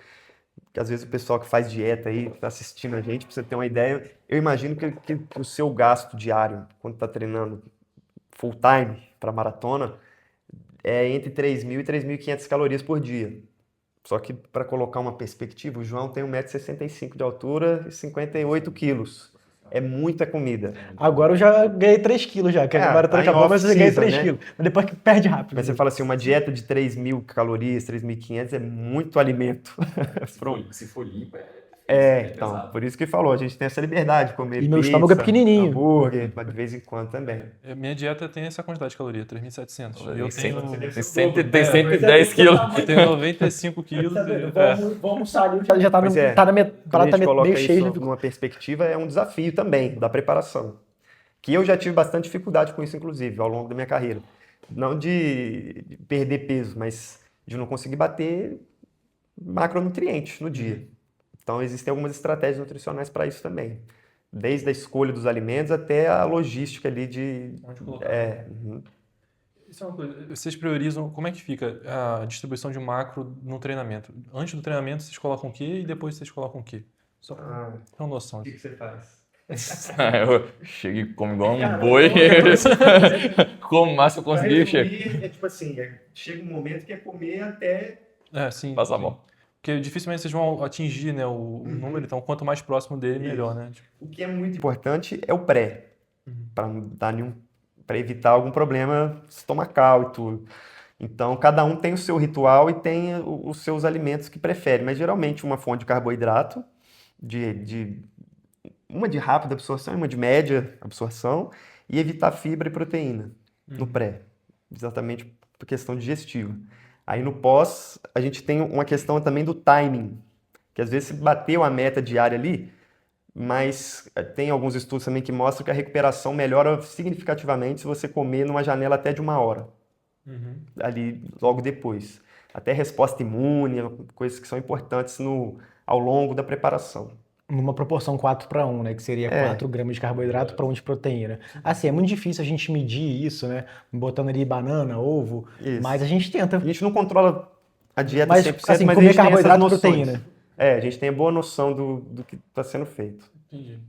que às vezes o pessoal que faz dieta aí, que tá assistindo a gente, pra você ter uma ideia, eu imagino que o seu gasto diário, quando tá treinando full time para maratona, é entre 3.000 e 3.500 calorias por dia. Só que para colocar uma perspectiva, o João tem 1,65 m de altura e 58 quilos. É muita comida. Agora eu já ganhei 3 quilos já, que a maratona tá em acabou, mas eu já ganhei off-season, 3 né? quilos. Mas depois que perde rápido. Mas você fala assim, uma dieta de 3.000 calorias, 3.500 é muito alimento. Se for limpo, Então, por isso que falou, a gente tem essa liberdade de comer E meu pizza, estômago é pequenininho. hambúrguer, mas de vez em quando também. Minha dieta tem essa quantidade de calorias, 3.700. E eu Tem tenho, tem 110 quilos. eu tenho 95 quilos. Vamos almoçar ali, já tá, Pois tá na quando a prato gente coloca meio cheio. isso numa perspectiva, é um desafio também da preparação. Que eu já tive bastante dificuldade com isso, inclusive, ao longo da minha carreira. Não de perder peso, mas de não conseguir bater macronutrientes no dia. Então, existem algumas estratégias nutricionais para isso também. Desde a escolha dos alimentos até a logística ali de... Onde colocar. Isso é uma coisa. Vocês priorizam, como é que fica a distribuição de macro no treinamento? Antes do treinamento vocês colocam o quê e depois vocês colocam o quê? Só pra ter uma noção. que você faz? Eu chego e como igual um boi. Como mais que eu conseguir, chego. Tipo assim, chega um momento que é comer até... Sim. Passa a sim. mão. Porque dificilmente vocês vão atingir, né, o número, então quanto mais próximo dele, melhor, né? Tipo, O que é muito importante é o pré, para evitar algum problema estomacal e tudo. Então, cada um tem o seu ritual e tem os seus alimentos que prefere, mas geralmente uma fonte de carboidrato, uma de rápida absorção e uma de média absorção, e evitar fibra e proteína no pré, exatamente por questão digestiva. Aí no pós, a gente tem uma questão também do timing, que às vezes você bateu a meta diária ali, mas tem alguns estudos também que mostram que a recuperação melhora significativamente se você comer numa janela até de 1 hora, ali logo depois. Até resposta imune, coisas que são importantes ao longo da preparação. Numa proporção 4:1, né? Que seria 4 gramas de carboidrato para 1 de proteína. Assim, é muito difícil a gente medir isso, né? Botando ali banana, ovo, Isso. mas a gente tenta. A gente não controla a dieta Mas, 100%, assim, mas a comer gente tem essas carboidrato e noções. proteína. A gente tem a boa noção do que está sendo feito. entendi.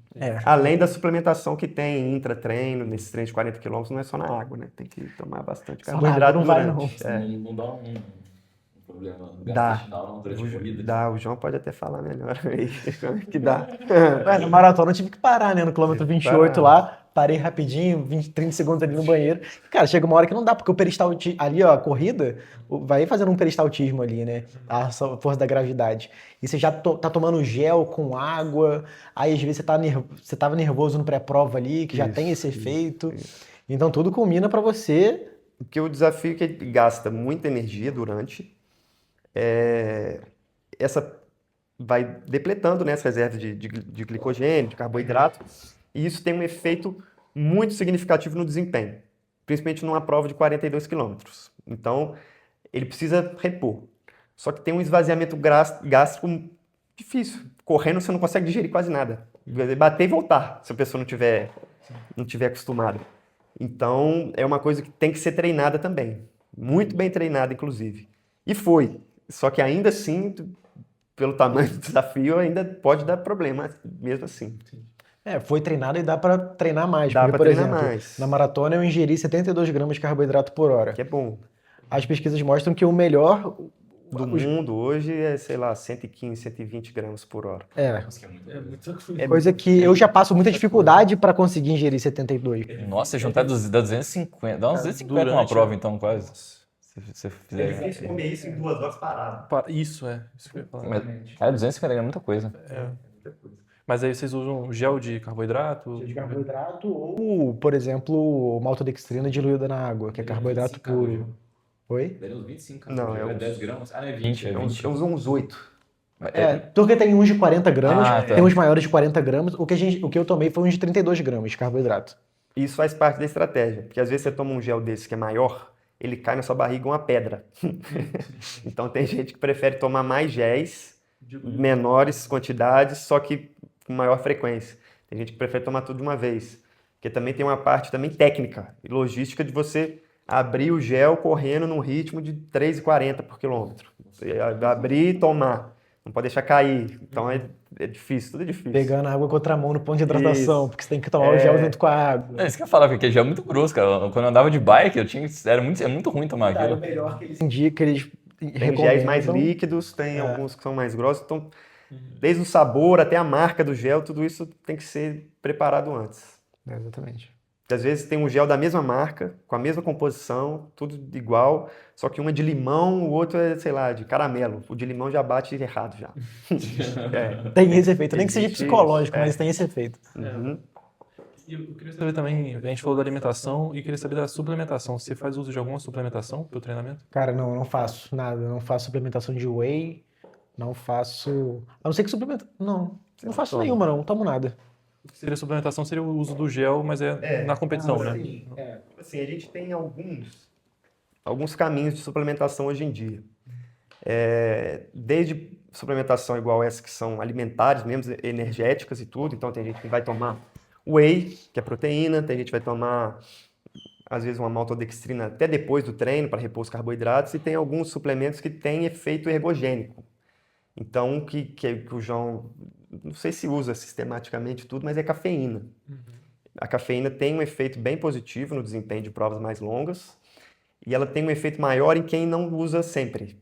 Além da suplementação que tem intra-treino, nesses treinos de 40 km, não é só na água, né? Tem que tomar bastante Só na carboidrato água não vai, durante. Não dá um problema Dá. gastrointestinal durante a corrida. O João pode até falar melhor aí, que dá. Na maratona eu tive que parar, né? No quilômetro 28 lá, parei rapidinho, 20, 30 segundos ali no banheiro. Cara, chega uma hora que não dá, porque o peristaltismo, ali ó, a corrida, vai fazendo um peristaltismo ali, né? A força da gravidade. E você já tá tomando gel com água, aí às vezes você tava nervoso no pré-prova ali, que já tem esse efeito. Então tudo culmina pra você Porque o desafio é que ele gasta muita energia durante, essa vai depletando, né, as reservas de glicogênio, de carboidrato, e isso tem um efeito muito significativo no desempenho, principalmente numa prova de 42 quilômetros. Então, ele precisa repor. Só que tem um esvaziamento gástrico difícil. Correndo, você não consegue digerir quase nada. Bater e voltar, se a pessoa não tiver acostumada. Então, é uma coisa que tem que ser treinada também. Muito bem treinada, inclusive. E foi. Só que ainda assim, pelo tamanho do desafio, ainda pode dar problema, mesmo assim. Foi treinado e dá pra treinar mais. Dá Porque, pra por treinar exemplo, mais. na maratona eu ingeri 72 gramas de carboidrato por hora. Que é bom. As pesquisas mostram que o melhor... Do mundo hoje é, sei lá, 115, 120 gramas por hora. Coisa que eu já passo muita dificuldade pra conseguir ingerir 72. Nossa, se juntar dá 250, dá uns 250 numa durante, prova então, quase. Se você fizer... comer isso em 2 horas parado. Isso que eu ia falar. Mas, 250 gramas é muita coisa. Mas aí vocês usam gel de carboidrato? De carboidrato ou, por exemplo, maltodextrina diluída na água, que é carboidrato puro. Oi? Daria uns 25, Não, é uns- 10 gramas. Ah, não é 20, é Eu 20. uso uns 8. Porque tem uns de 40 gramas, Ah, tá. tem uns maiores de 40 gramas. O que eu tomei foi uns de 32 gramas de carboidrato. Isso faz parte da estratégia, porque às vezes você toma um gel desse que é maior, ele cai na sua barriga uma pedra. Então tem gente que prefere tomar mais géis, menores quantidades, só que com maior frequência. Tem gente que prefere tomar tudo de uma vez, porque também tem uma parte também técnica e logística de você abrir o gel correndo num ritmo de 3,40 por quilômetro. Você abrir e tomar, não pode deixar cair. Então é difícil, tudo é difícil. Pegando a água com outra mão no ponto de hidratação, Isso. porque você tem que tomar o gel junto com a água. É isso que eu falava, porque gel é muito grosso, cara. Quando eu andava de bike, é muito ruim tomar Cara, o aquilo. melhor que eles indicam, eles Tem géis mais recomendam. líquidos, tem alguns que são mais grossos. Então, desde o sabor até a marca do gel, tudo isso tem que ser preparado antes. Exatamente. Porque às vezes tem um gel da mesma marca, com a mesma composição, tudo igual, só que um é de limão, o outro é, sei lá, de caramelo. O de limão já bate errado já. Tem esse efeito, nem que seja Existe psicológico, isso, mas tem esse efeito. Uhum. E eu queria saber também, a gente falou da alimentação e queria saber da suplementação. Você faz uso de alguma suplementação para o treinamento? Cara, não faço nada. Não faço suplementação de whey, não faço... A não ser que suplementa... Não faço toma. nenhuma, não tomo nada. Seria suplementação, seria o uso do gel, mas é na competição, né? Assim, a gente tem alguns caminhos de suplementação hoje em dia. Desde suplementação igual essa que são alimentares mesmo, energéticas e tudo. Então tem gente que vai tomar whey, que é proteína, tem gente que vai tomar às vezes uma maltodextrina até depois do treino para repor os carboidratos, e tem alguns suplementos que têm efeito ergogênico. Então, que o João, não sei se usa sistematicamente tudo, mas é cafeína. A cafeína tem um efeito bem positivo no desempenho de provas mais longas, e ela tem um efeito maior em quem não usa sempre.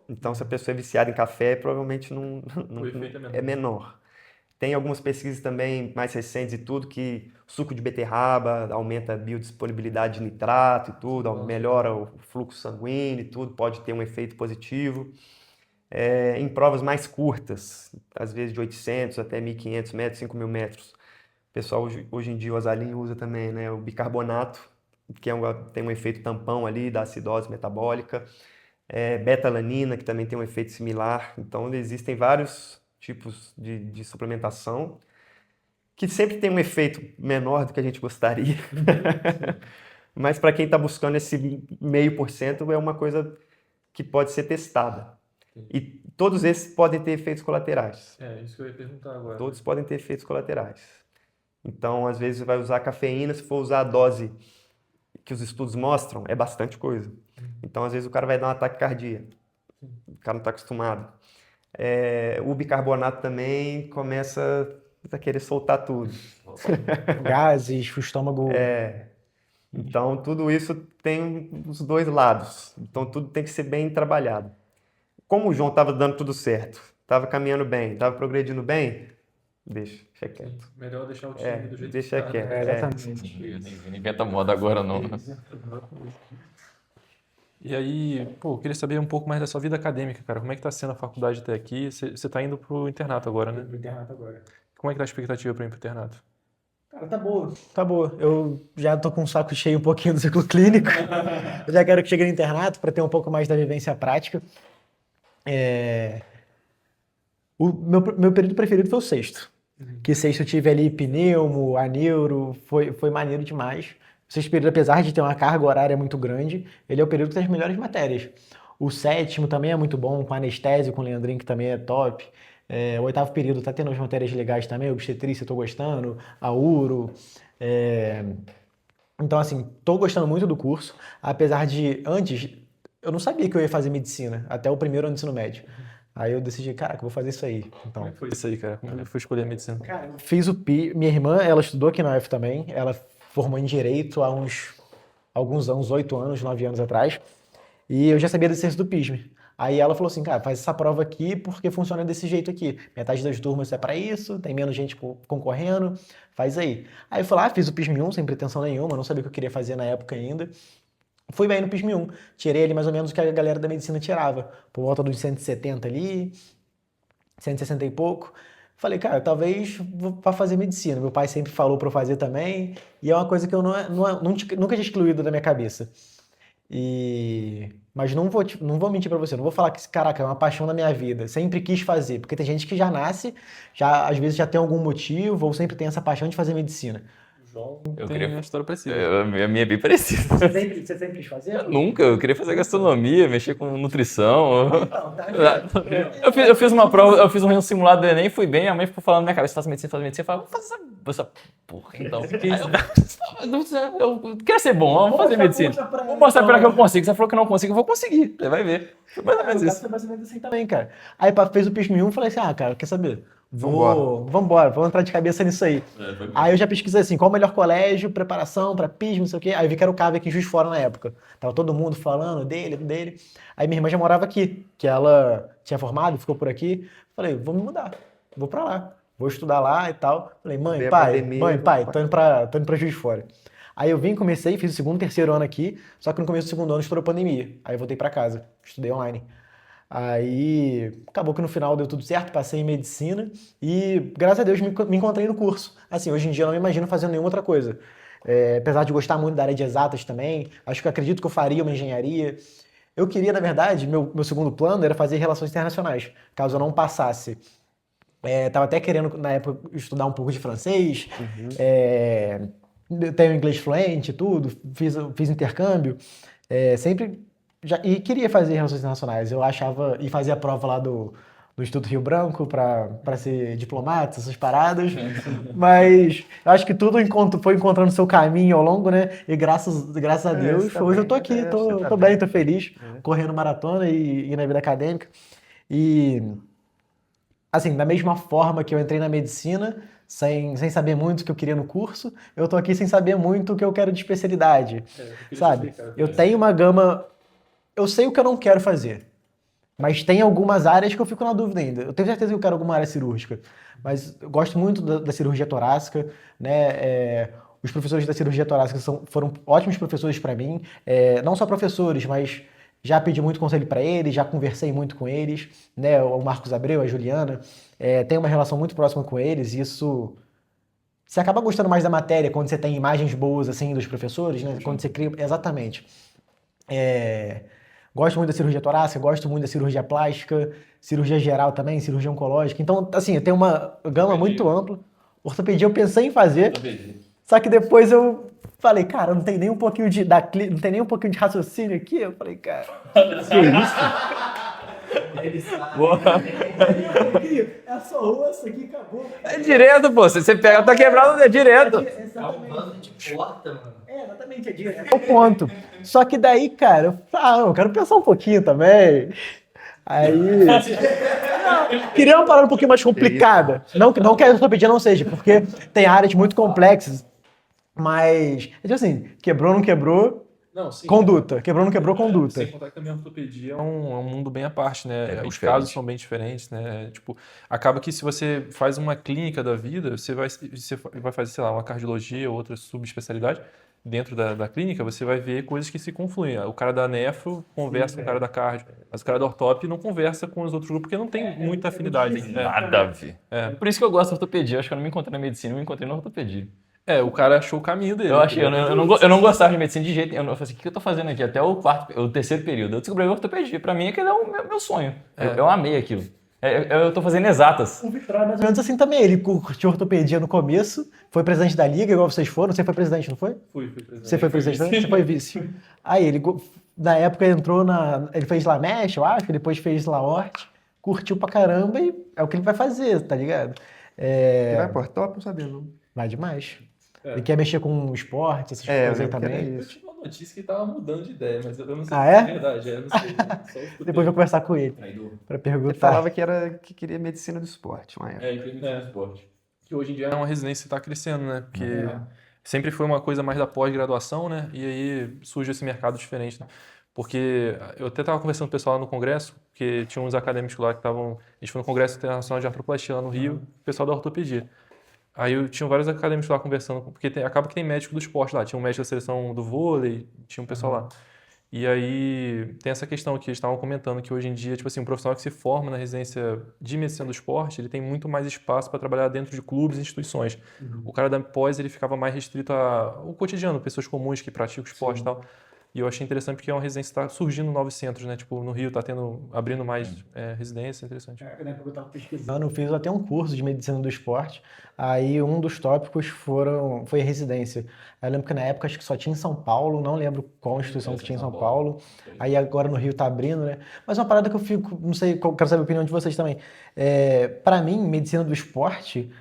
Então, se a pessoa é viciada em café, provavelmente O efeito é menor. é menor. Tem algumas pesquisas também mais recentes e tudo que suco de beterraba aumenta a biodisponibilidade de nitrato e tudo, melhora o fluxo sanguíneo e tudo, pode ter um efeito positivo. Em provas mais curtas, às vezes de 800 até 1.500 metros, 5.000 metros. O pessoal hoje em dia, o Azalim usa também, né, o bicarbonato, que tem um efeito tampão ali da acidose metabólica. Beta-alanina, que também tem um efeito similar. Então, existem vários tipos de suplementação que sempre tem um efeito menor do que a gente gostaria. Mas para quem está buscando esse 0,5%, é uma coisa que pode ser testada. E todos esses podem ter efeitos colaterais. Isso que eu ia perguntar agora. Todos podem ter efeitos colaterais. Então, às vezes, você vai usar cafeína, se for usar a dose que os estudos mostram, é bastante coisa. Então, às vezes, o cara vai dar um ataque cardíaco. O cara não está acostumado. O bicarbonato também começa a querer soltar tudo. Gases, o estômago... Então, tudo isso tem os dois lados. Então, tudo tem que ser bem trabalhado. Como o João estava dando tudo certo, estava caminhando bem, estava progredindo bem, deixa quieto. Melhor deixar o time do jeito que Deixa tá, quieto. né? Exatamente. Não inventa moda agora, não. E aí, eu queria saber um pouco mais da sua vida acadêmica, cara. Como é que tá sendo a faculdade até aqui? Você tá indo pro internato agora, né? Internato agora. Como é que tá a expectativa para ir pro internato? Cara, tá boa. Tá boa. Eu já tô com o saco cheio um pouquinho do ciclo clínico. Eu já quero que chegue no internato para ter um pouco mais da vivência prática. O meu período preferido foi o sexto. Que sexto eu tive ali pneumo, aneuro, foi maneiro demais. O sexto período, apesar de ter uma carga horária muito grande, ele é o período que tem as melhores matérias. O sétimo também é muito bom, com anestésio, com o Leandrinho, que também é top. O oitavo período tá tendo umas matérias legais também, obstetrícia, eu tô gostando, a uro. Então, assim, tô gostando muito do curso, apesar de, antes, eu não sabia que eu ia fazer medicina, até o primeiro ano do ensino médio. Aí eu decidi, caraca, eu vou fazer isso aí. Então, Como é que foi isso aí, cara? Como é que foi escolher a medicina? cara, eu fiz o PI. Minha irmã, ela estudou aqui na UF também. Ela formou em Direito há alguns anos, 8 anos, 9 anos atrás. E eu já sabia da existência do PISM. Aí ela falou assim, cara, faz essa prova aqui porque funciona desse jeito aqui. Metade das turmas é para isso, tem menos gente concorrendo, faz aí. Aí eu falei, fiz o PISM 1 sem pretensão nenhuma, não sabia o que eu queria fazer na época ainda. Fui bem no PISM 1. Tirei ali mais ou menos o que a galera da medicina tirava. Por volta dos 170 ali, 160 e pouco. Falei, cara, talvez vou para fazer medicina. Meu pai sempre falou para eu fazer também. E é uma coisa que eu nunca tinha excluído da minha cabeça. Mas não vou mentir para você. Não vou falar que, caraca, é uma paixão da minha vida. Sempre quis fazer. Porque tem gente que já nasce, às vezes já tem algum motivo, ou sempre tem essa paixão de fazer medicina. João Eu tem queria- uma história parecida. A minha é bem parecida. Você sempre quis fazer? Nunca, eu queria fazer gastronomia, mexer com nutrição. Então, tá. Eu fiz uma prova, eu fiz um simulado do Enem, fui bem, a mãe ficou falando na minha cabeça, faz medicina, eu falei, vou fazer essa porra, então. Aí eu quero ser bom, vamos fazer medicina. Vou mostrar pra ela que eu consigo. Você falou que não consigo, eu vou conseguir. Você vai ver. Foi mais ou menos isso. Foi mais ou menos assim também, cara. Aí fez o PISM 1 e falei assim, cara, quer saber? Vambora, vamos entrar de cabeça nisso aí. Aí eu já pesquisei assim, qual o melhor colégio, preparação pra PISM, não sei o quê. Aí eu vi que era o CAV aqui em Juiz de Fora na época. Tava todo mundo falando dele. Aí minha irmã já morava aqui, que ela tinha formado, ficou por aqui. Falei, vou me mudar, vou pra lá, vou estudar lá e tal. Falei, mãe, pai, tô indo pra Juiz de Fora. Aí eu comecei, fiz o segundo, terceiro ano aqui, só que no começo do segundo ano estourou a pandemia. Aí eu voltei pra casa, estudei online. Aí acabou que no final deu tudo certo, passei em medicina e graças a Deus me encontrei no curso. Assim, hoje em dia eu não me imagino fazendo nenhuma outra coisa. Apesar de gostar muito da área de exatas também, acredito que eu faria uma engenharia. Eu queria, na verdade, meu segundo plano era fazer relações internacionais, caso eu não passasse. Tava até querendo, na época, estudar um pouco de francês, tenho inglês fluente e tudo, fiz intercâmbio, sempre... e queria fazer relações internacionais. Eu achava... E fazia a prova lá do Instituto Rio Branco para ser diplomata, essas paradas. Mas eu acho que tudo foi encontrando seu caminho ao longo, né? E graças a Deus, hoje eu tô aqui, tô bem, tô feliz, correndo maratona e na vida acadêmica. E, assim, da mesma forma que eu entrei na medicina, sem saber muito o que eu queria no curso, eu tô aqui sem saber muito o que eu quero de especialidade, sabe? Eu tenho uma gama... Eu sei o que eu não quero fazer, mas tem algumas áreas que eu fico na dúvida ainda. Eu tenho certeza que eu quero alguma área cirúrgica, mas eu gosto muito da cirurgia torácica, né? Os professores da cirurgia torácica foram ótimos professores para mim, não só professores, mas já pedi muito conselho para eles, já conversei muito com eles, né? O Marcos Abreu, a Juliana, tenho uma relação muito próxima com eles, e isso... Você acaba gostando mais da matéria quando você tem imagens boas, assim, dos professores, né? Quando você cria... Exatamente. Gosto muito da cirurgia torácica, gosto muito da cirurgia plástica, cirurgia geral também, cirurgia oncológica. Então, assim, eu tenho uma gama muito ampla. Ortopedia eu pensei em fazer, só que depois eu falei, cara, não tem nem um pouquinho não tem nem um pouquinho de raciocínio aqui. Eu falei, cara, que isso? Ele sabe. Boa. É só osso aqui, acabou. É direto, pô. Você pega, tá quebrado, é direto. É um bando de porta, mano. Exatamente, é direto. O ponto. Só que daí, cara, eu falei, eu quero pensar um pouquinho também. Aí... queria uma parada um pouquinho mais complicada. Não que a ortopedia não seja, porque tem áreas muito complexas, mas, tipo assim, quebrou, não quebrou, Não, sim. conduta. Quebrou, não quebrou, conduta. Sem contar que também a ortopedia é um mundo bem à parte, né? bem Os diferente. casos são bem diferentes, né? Tipo, acaba que se você faz uma clínica da vida, você vai fazer, sei lá, uma cardiologia ou outra subespecialidade, dentro da clínica, você vai ver coisas que se confluem. O cara da nefro conversa com o cara da cardio, mas o cara da ortop não conversa com os outros grupos porque não tem muita afinidade. Nada a ver. Por isso que eu gosto da ortopedia. Eu acho que eu não me encontrei na medicina, eu me encontrei na ortopedia. O cara achou o caminho dele. Eu achei, eu não gostava de medicina de jeito nenhum. Eu falei assim, o que eu tô fazendo aqui? Até o terceiro período. Eu descobri a ortopedia. Pra mim, aquele é o meu sonho. Eu amei aquilo. Eu tô fazendo exatas. O Vitor é mais ou menos assim também. Ele curtiu ortopedia no começo, foi presidente da liga, igual vocês foram. Você foi presidente, não foi? Fui presidente. Você foi presidente também? Você foi vice. Aí ele, na época, entrou ele fez lá Mesh, eu acho, depois fez lá Hort, curtiu pra caramba e é o que ele vai fazer, tá ligado? Ele vai por top, não sabia não. Vai demais. Ele quer mexer com esporte, essas coisas aí eu quero também. Eu tive uma notícia que tava mudando de ideia, mas eu não sei Ah, se é? é verdade. Eu não sei. Só escutei. Depois eu vou conversar com ele pra Ele perguntar. falava que queria medicina do esporte, uma época. Inclusive esporte. Que hoje em dia é uma residência que está crescendo, né? Porque sempre foi uma coisa mais da pós-graduação, né? E aí surge esse mercado diferente, né? Porque eu até estava conversando com o pessoal lá no congresso, porque tinha uns acadêmicos lá que estavam... A gente foi no Congresso Internacional de Artroplastia lá no Rio, o pessoal da ortopedia. Aí eu tinha vários acadêmicos lá conversando, porque acaba que tem médico do esporte lá. Tinha um médico da seleção do vôlei, tinha um pessoal lá. E aí tem essa questão que eles estavam comentando, que hoje em dia, tipo assim, um profissional que se forma na residência de medicina do esporte, ele tem muito mais espaço para trabalhar dentro de clubes e instituições. O cara da pós, ele ficava mais restrito ao cotidiano, pessoas comuns que praticam esporte e tal. E eu achei interessante porque é uma residência que está surgindo novos centros, né? Tipo, no Rio está abrindo mais residência, interessante. Na época eu estava pesquisando, eu fiz até um curso de medicina do esporte, aí um dos tópicos foi a residência. Eu lembro que na época acho que só tinha em São Paulo, não lembro qual instituição que tinha em São Paulo, aí agora no Rio tá abrindo, né? Mas uma parada que eu fico, não sei, quero saber a opinião de vocês também. Para mim, medicina do esporte,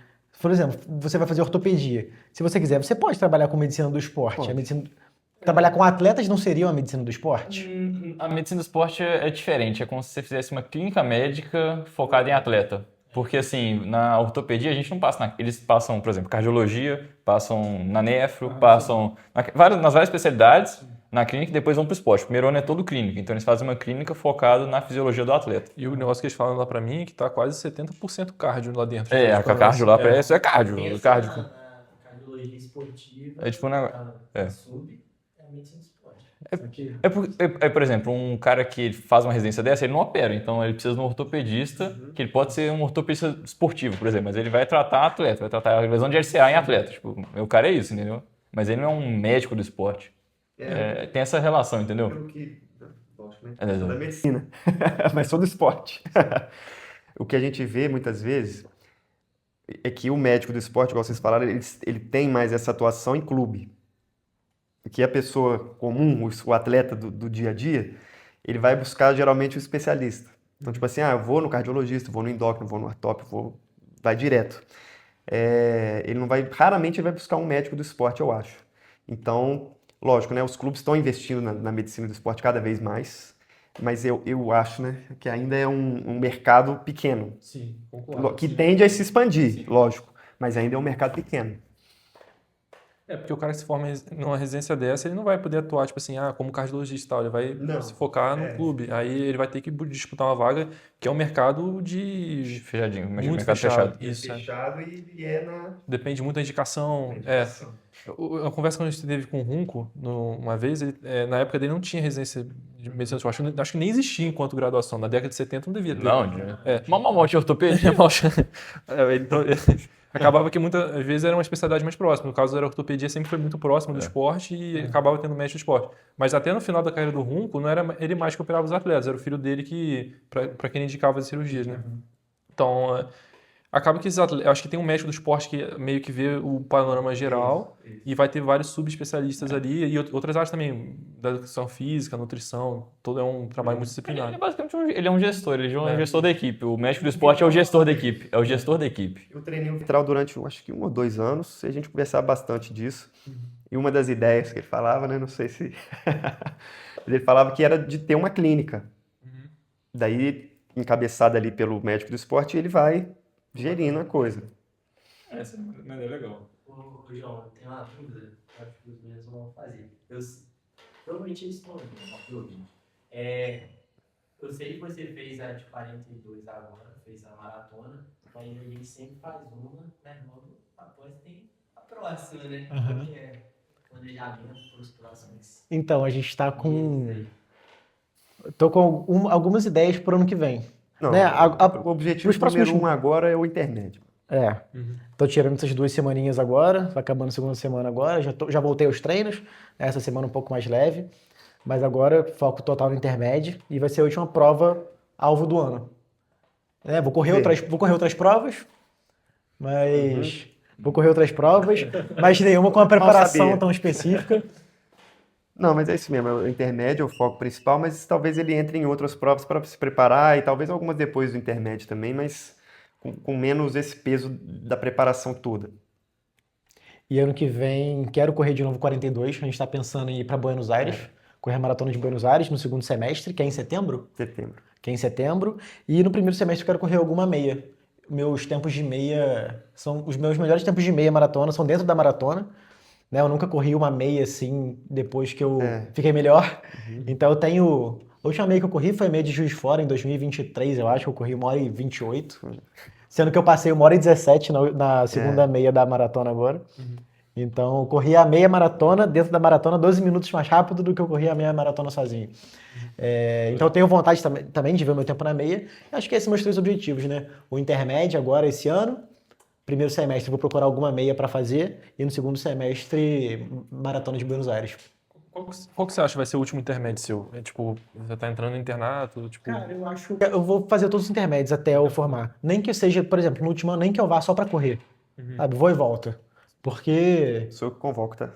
por exemplo, você vai fazer ortopedia. Se você quiser, você pode trabalhar com medicina do esporte. Pode. A medicina... Trabalhar com atletas não seria uma medicina do esporte? A medicina do esporte é diferente. É como se você fizesse uma clínica médica focada em atleta. Porque, assim, na ortopedia a gente não passa... Eles passam, por exemplo, cardiologia, passam na nefro, passam nas várias especialidades na clínica e depois vão para o esporte. O primeiro ano é todo clínico. Então, eles fazem uma clínica focada na fisiologia do atleta. E o negócio que eles falam lá pra mim é que tá quase 70% cardio lá dentro. A cardio lá, isso é cardio. Pensa Cardio. na cardiologia esportiva. É tipo Sub, é medicina do esporte. Por exemplo, um cara que faz uma residência dessa, ele não opera, então ele precisa de um ortopedista, que ele pode ser um ortopedista esportivo, por exemplo, mas ele vai tratar atleta, vai tratar a lesão de LCA em atleta. Tipo, o cara é isso, entendeu? Mas ele não é um médico do esporte. Tem essa relação, entendeu? Sou da medicina, mas sou do esporte. O que a gente vê muitas vezes é que o médico do esporte, igual vocês falaram, ele tem mais essa atuação em clube. Que a pessoa comum, o atleta do dia a dia, ele vai buscar geralmente o especialista. Então, tipo assim, eu vou no cardiologista, vou no endócrino, vou no ortópio, vai direto. Ele não vai, raramente ele vai buscar um médico do esporte, eu acho. Então, lógico, né, os clubes estão investindo na medicina do esporte cada vez mais, mas eu acho, né, que ainda é um mercado pequeno. Sim, concordo. Que tende a se expandir, lógico, mas ainda é um mercado pequeno. Porque o cara que se forma numa residência dessa, ele não vai poder atuar, tipo assim, como cardiologista e tal. Ele vai se focar no clube. Aí ele vai ter que disputar uma vaga que é um mercado de... Fechadinho, muito mercado fechado. fechado. Isso, Fechado e é na... Depende muito da indicação. A conversa que a gente teve com o Runco, uma vez, na época dele não tinha residência de medicina do esporte. Acho que nem existia enquanto graduação. Na década de 70 não devia ter. Não, mal de ortopedia. Então, acabava que muitas vezes era uma especialidade mais próxima. No caso da ortopedia sempre foi muito próximo do esporte e acabava tendo médico do esporte. Mas até no final da carreira do Runco, não era ele mais que operava os atletas, era o filho dele para quem ele indicava as cirurgias, né? Então, acaba que esses atletas, acho que tem um médico do esporte que meio que vê o panorama geral e vai ter vários subespecialistas ali e outras áreas também, da educação física, nutrição, todo é um trabalho multidisciplinar. Ele é basicamente um gestor, ele é um gestor da equipe. O médico do esporte é o gestor da equipe. É o gestor da equipe. Eu treinei o Vitral durante, acho que 1 ou 2 anos, e a gente conversava bastante disso. E uma das ideias que ele falava, né, não sei se... ele falava que era de ter uma clínica. Daí, encabeçada ali pelo médico do esporte, ele vai gerindo a coisa. Essa é legal. Ô, João, eu tenho uma dúvida, acho que os meninos vão fazer. Provavelmente eles estão ouvindo. Eu sei que você fez a de 42 agora, fez a maratona, mas a gente sempre faz uma, né? Logo após tem a próxima, né? Que é planejamento para os próximos. Então, a gente está com... Tô com algumas ideias para o ano que vem. Não, Né? o objetivo Pros próximos- número 1 agora é o intermédio. Tô tirando essas 2 semaninhas agora, vai acabando a segunda semana agora, já voltei aos treinos, essa semana um pouco mais leve, mas agora foco total no intermédio e vai ser a última prova alvo do ano. Vou correr outras provas, mas nenhuma com uma preparação sabia. tão específica. Não, mas é isso mesmo, é o intermédio é o foco principal, mas talvez ele entre em outras provas para se preparar e talvez algumas depois do intermédio também, mas com menos esse peso da preparação toda. E ano que vem quero correr de novo 42, a gente está pensando em ir para Buenos Aires, correr a Maratona de Buenos Aires no segundo semestre, que é em setembro. Setembro. E no primeiro semestre eu quero correr alguma meia. Meus tempos de meia são os meus melhores tempos de meia maratona, são dentro da maratona. Né? Eu nunca corri uma meia assim depois que eu fiquei melhor. Então eu tenho. A última meia que eu corri foi a meia de Juiz de Fora em 2023, eu acho que eu corri 1h28. Sendo que eu passei 1h17 na segunda meia da maratona agora. Então, eu corri a meia maratona, dentro da maratona, 12 minutos mais rápido do que eu corri a meia maratona sozinho. Então, eu tenho vontade também de ver o meu tempo na meia. Acho que esses são meus 3 objetivos, né? O intermédio agora, esse ano. Primeiro semestre, vou procurar alguma meia para fazer. E no segundo semestre, maratona de Buenos Aires. Qual que você acha que vai ser o último intermédio seu? Tipo, você tá entrando no internato, tipo... Cara, eu acho que eu vou fazer todos os intermédios até eu formar. Nem que seja, por exemplo, no último ano, nem que eu vá só para correr. Sabe? Vou e volta. Porque... Sou eu que convoco, tá?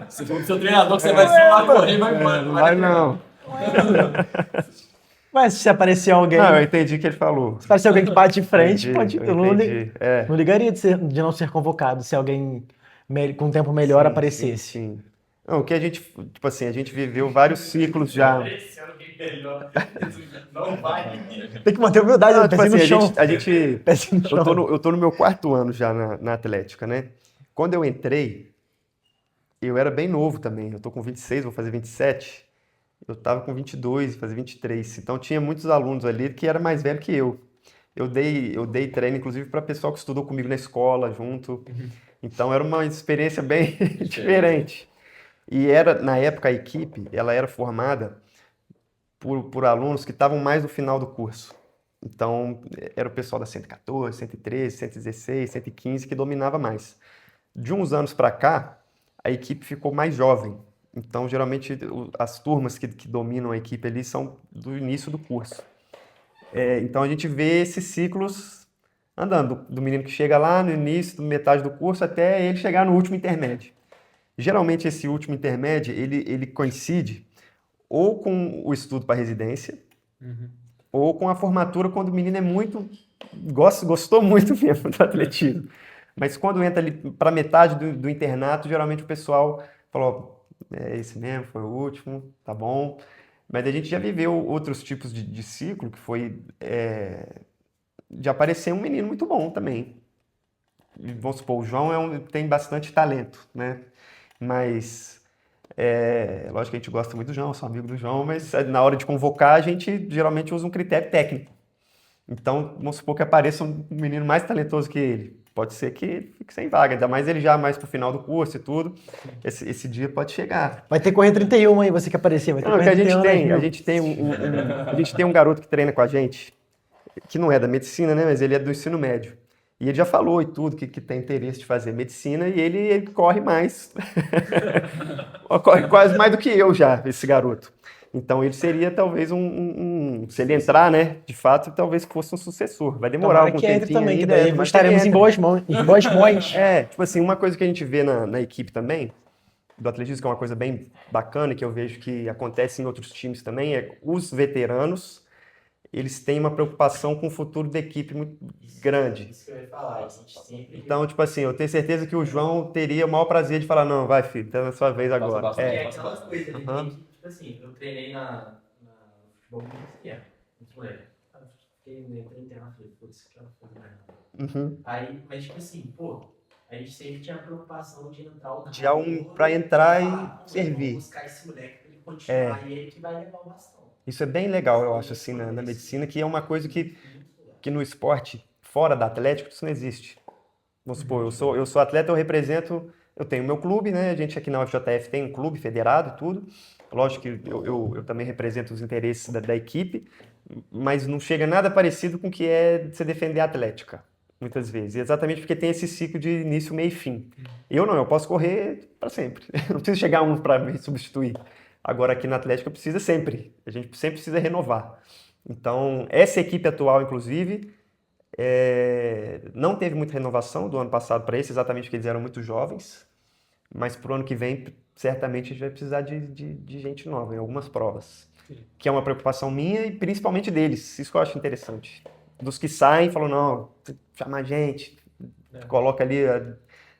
Se for o seu treinador que você vai só lá correr e vai embora. Não vai não. Mas se aparecer alguém... Não, eu entendi o que ele falou. Se aparecer alguém que bate de frente, Entendi, eu não, entendi. não ligaria de não ser convocado se alguém com um tempo melhor aparecesse. Sim. Não, o que a gente, tipo assim, a gente viveu vários ciclos já. Não vai. Tem que manter a humildade, Não, né? tipo Pezinho assim, no chão. Pezinho no chão. Eu tô no meu 4º ano já na Atlética, né? Quando eu entrei, eu era bem novo também. Eu tô com 26, vou fazer 27. Eu tava com 22, fazer 23. Então tinha muitos alunos ali que era mais velho que eu. Eu dei treino, inclusive, para pessoal que estudou comigo na escola, junto. Então era uma experiência bem diferente. E na época, a equipe, ela era formada por alunos que estavam mais no final do curso. Então, era o pessoal da 114, 113, 116, 115 que dominava mais. De uns anos para cá, a equipe ficou mais jovem. Então, geralmente, as turmas que dominam a equipe ali são do início do curso. Então, a gente vê esses ciclos andando, do menino que chega lá no início, metade do curso, até ele chegar no último intermédio. Geralmente, esse último intermédio, ele coincide ou com o estudo para residência, ou com a formatura, quando o menino é muito... Gostou muito mesmo do atletismo. Mas quando entra ali para metade do internato, geralmente o pessoal falou, é esse mesmo, foi o último, tá bom. Mas a gente já viveu outros tipos de ciclo, que foi de aparecer um menino muito bom também. Vamos supor, o João tem bastante talento, né? Mas... lógico que a gente gosta muito do João, sou amigo do João, mas na hora de convocar a gente geralmente usa um critério técnico. Então, vamos supor que apareça um menino mais talentoso que ele. Pode ser que ele fique sem vaga, ainda mais ele já mais pro final do curso e tudo. Esse dia pode chegar. Vai ter que correr 31 aí, você que aparecer. Vai ter Não, que que correr 31, a gente tem um garoto que treina com a gente, que não é da medicina, né, mas ele é do ensino médio. E ele já falou e tudo, que tem interesse de fazer medicina, e ele corre mais. Corre quase mais do que eu já, esse garoto. Então ele seria talvez se ele entrar, né, de fato, talvez fosse um sucessor. Vai demorar algum tempinho também, ainda, que daí mas estaremos ele em boas mãos. tipo assim, uma coisa que a gente vê na equipe também, do atletismo, que é uma coisa bem bacana, que eu vejo que acontece em outros times também, os veteranos, eles têm uma preocupação com o futuro da equipe muito grande. Isso que eu ia falar, a gente sempre... Então, tipo assim, eu tenho certeza que o João teria o maior prazer de falar, não, vai, filho, tá na sua vez agora. Passa É aquelas coisas, né? Aham. Tipo assim, eu treinei no futebol muito tempo, muito moleque. Fiquei entrei internato, falei, putz, que ela foi mais nada. Uhum. Aí, mas tipo assim, pô, a gente sempre tinha a preocupação de entrar o De pra entrar e servir. buscar esse moleque pra ele continuar, e ele que vai levar o bastão. Isso é bem legal, eu acho, assim, na medicina, que é uma coisa que no esporte, fora da Atlético, isso não existe. Vamos supor, eu sou atleta, eu tenho meu clube, né? A gente aqui na UFJF tem um clube federado e tudo. Lógico que eu também represento os interesses da equipe, mas não chega nada parecido com o que é você defender a atlética, muitas vezes. E exatamente porque tem esse ciclo de início, meio e fim. Eu não, eu posso correr para sempre. Não preciso chegar um para me substituir. Agora aqui na Atlética precisa sempre. A gente sempre precisa renovar. Então, essa equipe atual, inclusive, não teve muita renovação do ano passado para esse, exatamente porque eles eram muito jovens. Mas para o ano que vem, certamente a gente vai precisar de gente nova em algumas provas. Que é uma preocupação minha e principalmente deles. Isso que eu acho interessante. Dos que saem, falam, não, chama a gente, coloca ali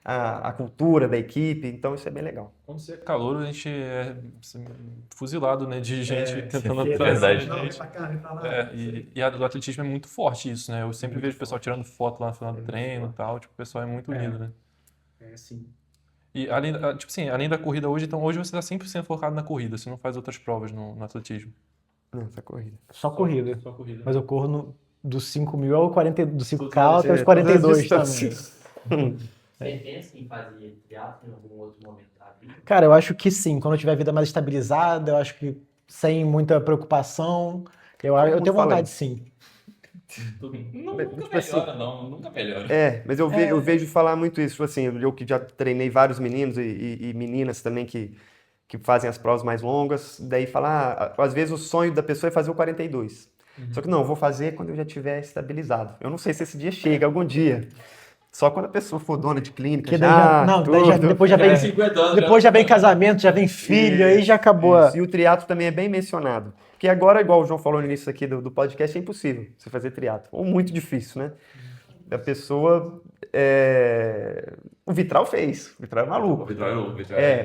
a cultura da equipe, então isso é bem legal. Quando você é calouro, a gente é assim, fuzilado, né, de gente tentando é atrás verdade. da gente. E a do atletismo é muito forte isso, né? Eu sempre vejo o pessoal tirando foto lá no final do treino e tal, tipo, o pessoal é muito unido, né? É, sim. E além, tipo assim, além da corrida hoje, então hoje você está 100% focado na corrida, você não faz outras provas no atletismo. Não, essa corrida. Só corrida. Só corrida. Mas eu corro dos 5.000 ao 40, do 5K até os 42 também. Você pensa em fazer teatro em algum outro momento da vida? Cara, eu acho que sim. Quando eu tiver a vida mais estabilizada, eu acho que sem muita preocupação, eu tenho vontade sim. Nunca melhora, não. Nunca melhora. Mas eu vejo falar muito isso, assim, eu que já treinei vários meninos e meninas também que fazem as provas mais longas, daí falar, às vezes o sonho da pessoa é fazer o 42. Só que não, eu vou fazer quando eu já estiver estabilizado. Eu não sei se esse dia chega, algum dia. Só quando a pessoa for dona de clínica, Daí depois já vem, 50 anos depois já vem casamento, já vem filho, aí já acabou. Isso. E o triatlo também é bem mencionado. Porque agora, igual o João falou no início aqui do podcast, é impossível você fazer triatlo. Ou muito difícil, né? A pessoa... O Vitral fez. O Vitral é maluco.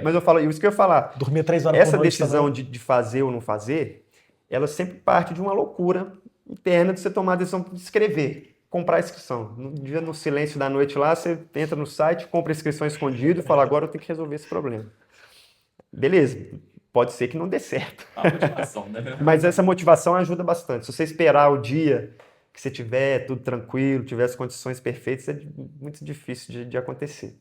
Mas eu falo, isso que eu ia falar. Dormia 3 horas Essa por noite decisão também. de fazer ou não fazer, ela sempre parte de uma loucura interna de você tomar a decisão de escrever. Comprar a inscrição. No silêncio da noite lá, você entra no site, compra a inscrição escondida e fala, agora eu tenho que resolver esse problema. Beleza, pode ser que não dê certo. A motivação, né? Mas essa motivação ajuda bastante. Se você esperar o dia que você tiver tudo tranquilo, tiver as condições perfeitas, é muito difícil de acontecer.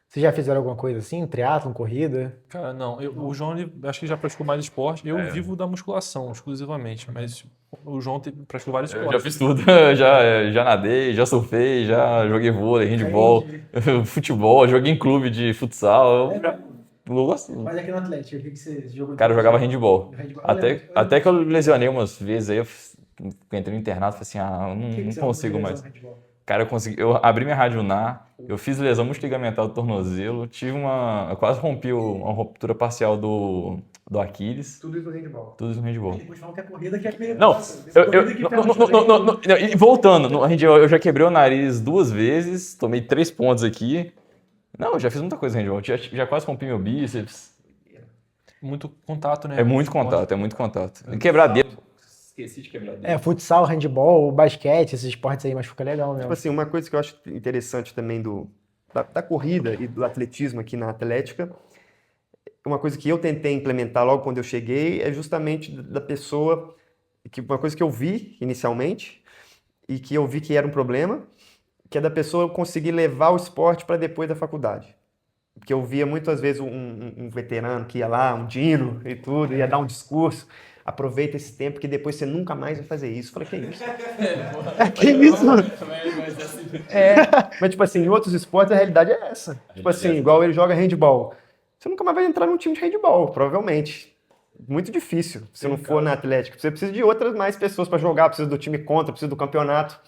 Vocês já fizeram alguma coisa assim? Triatlon, corrida? Cara, não. O João, ele, acho que já praticou mais esporte. Eu vivo da musculação, exclusivamente. Mas o João praticou vários Eu já esportes. fiz tudo. Já nadei, já surfei, já joguei vôlei, handball, futebol, joguei em clube de futsal. Eu gosto. Mas aqui no Atlético, o que você jogou? Cara, eu jogava handball. Até que eu lesionei umas vezes aí, eu entrei no internato e falei assim, não consigo mais. Cara, eu abri minha radionar, eu fiz lesão musculoligamentar do tornozelo, eu quase rompi uma ruptura parcial do Aquiles. Tudo isso no handball. Tudo isso no handball. Depois falam que a corrida que é Não, e voltando, no handball, eu já quebrei o nariz 2 vezes, tomei 3 pontos aqui. Não, eu já fiz muita coisa no handball, já quase rompi meu bíceps. Muito contato, né? É muito contato. Quebrar dedo. Esqueci de quebrar dedo. Futsal, handball, basquete, esses esportes aí, mas fica legal mesmo. Tipo assim, uma coisa que eu acho interessante também da corrida e do atletismo aqui na Atlética, uma coisa que eu tentei implementar logo quando eu cheguei é justamente da pessoa, uma coisa que eu vi inicialmente e que eu vi que era um problema, que é da pessoa conseguir levar o esporte para depois da faculdade. Porque eu via muitas vezes um veterano que ia lá, um dino e tudo, ia dar um discurso. Aproveita esse tempo que depois você nunca mais vai fazer isso. Eu falei, que isso? Que isso? Mas tipo assim, em outros esportes a realidade é essa. Tipo assim, igual ele joga handball. Você nunca mais vai entrar num time de handball, provavelmente. Muito difícil, se não for na Atlética. Você precisa de outras mais pessoas para jogar, precisa do time contra, precisa do campeonato.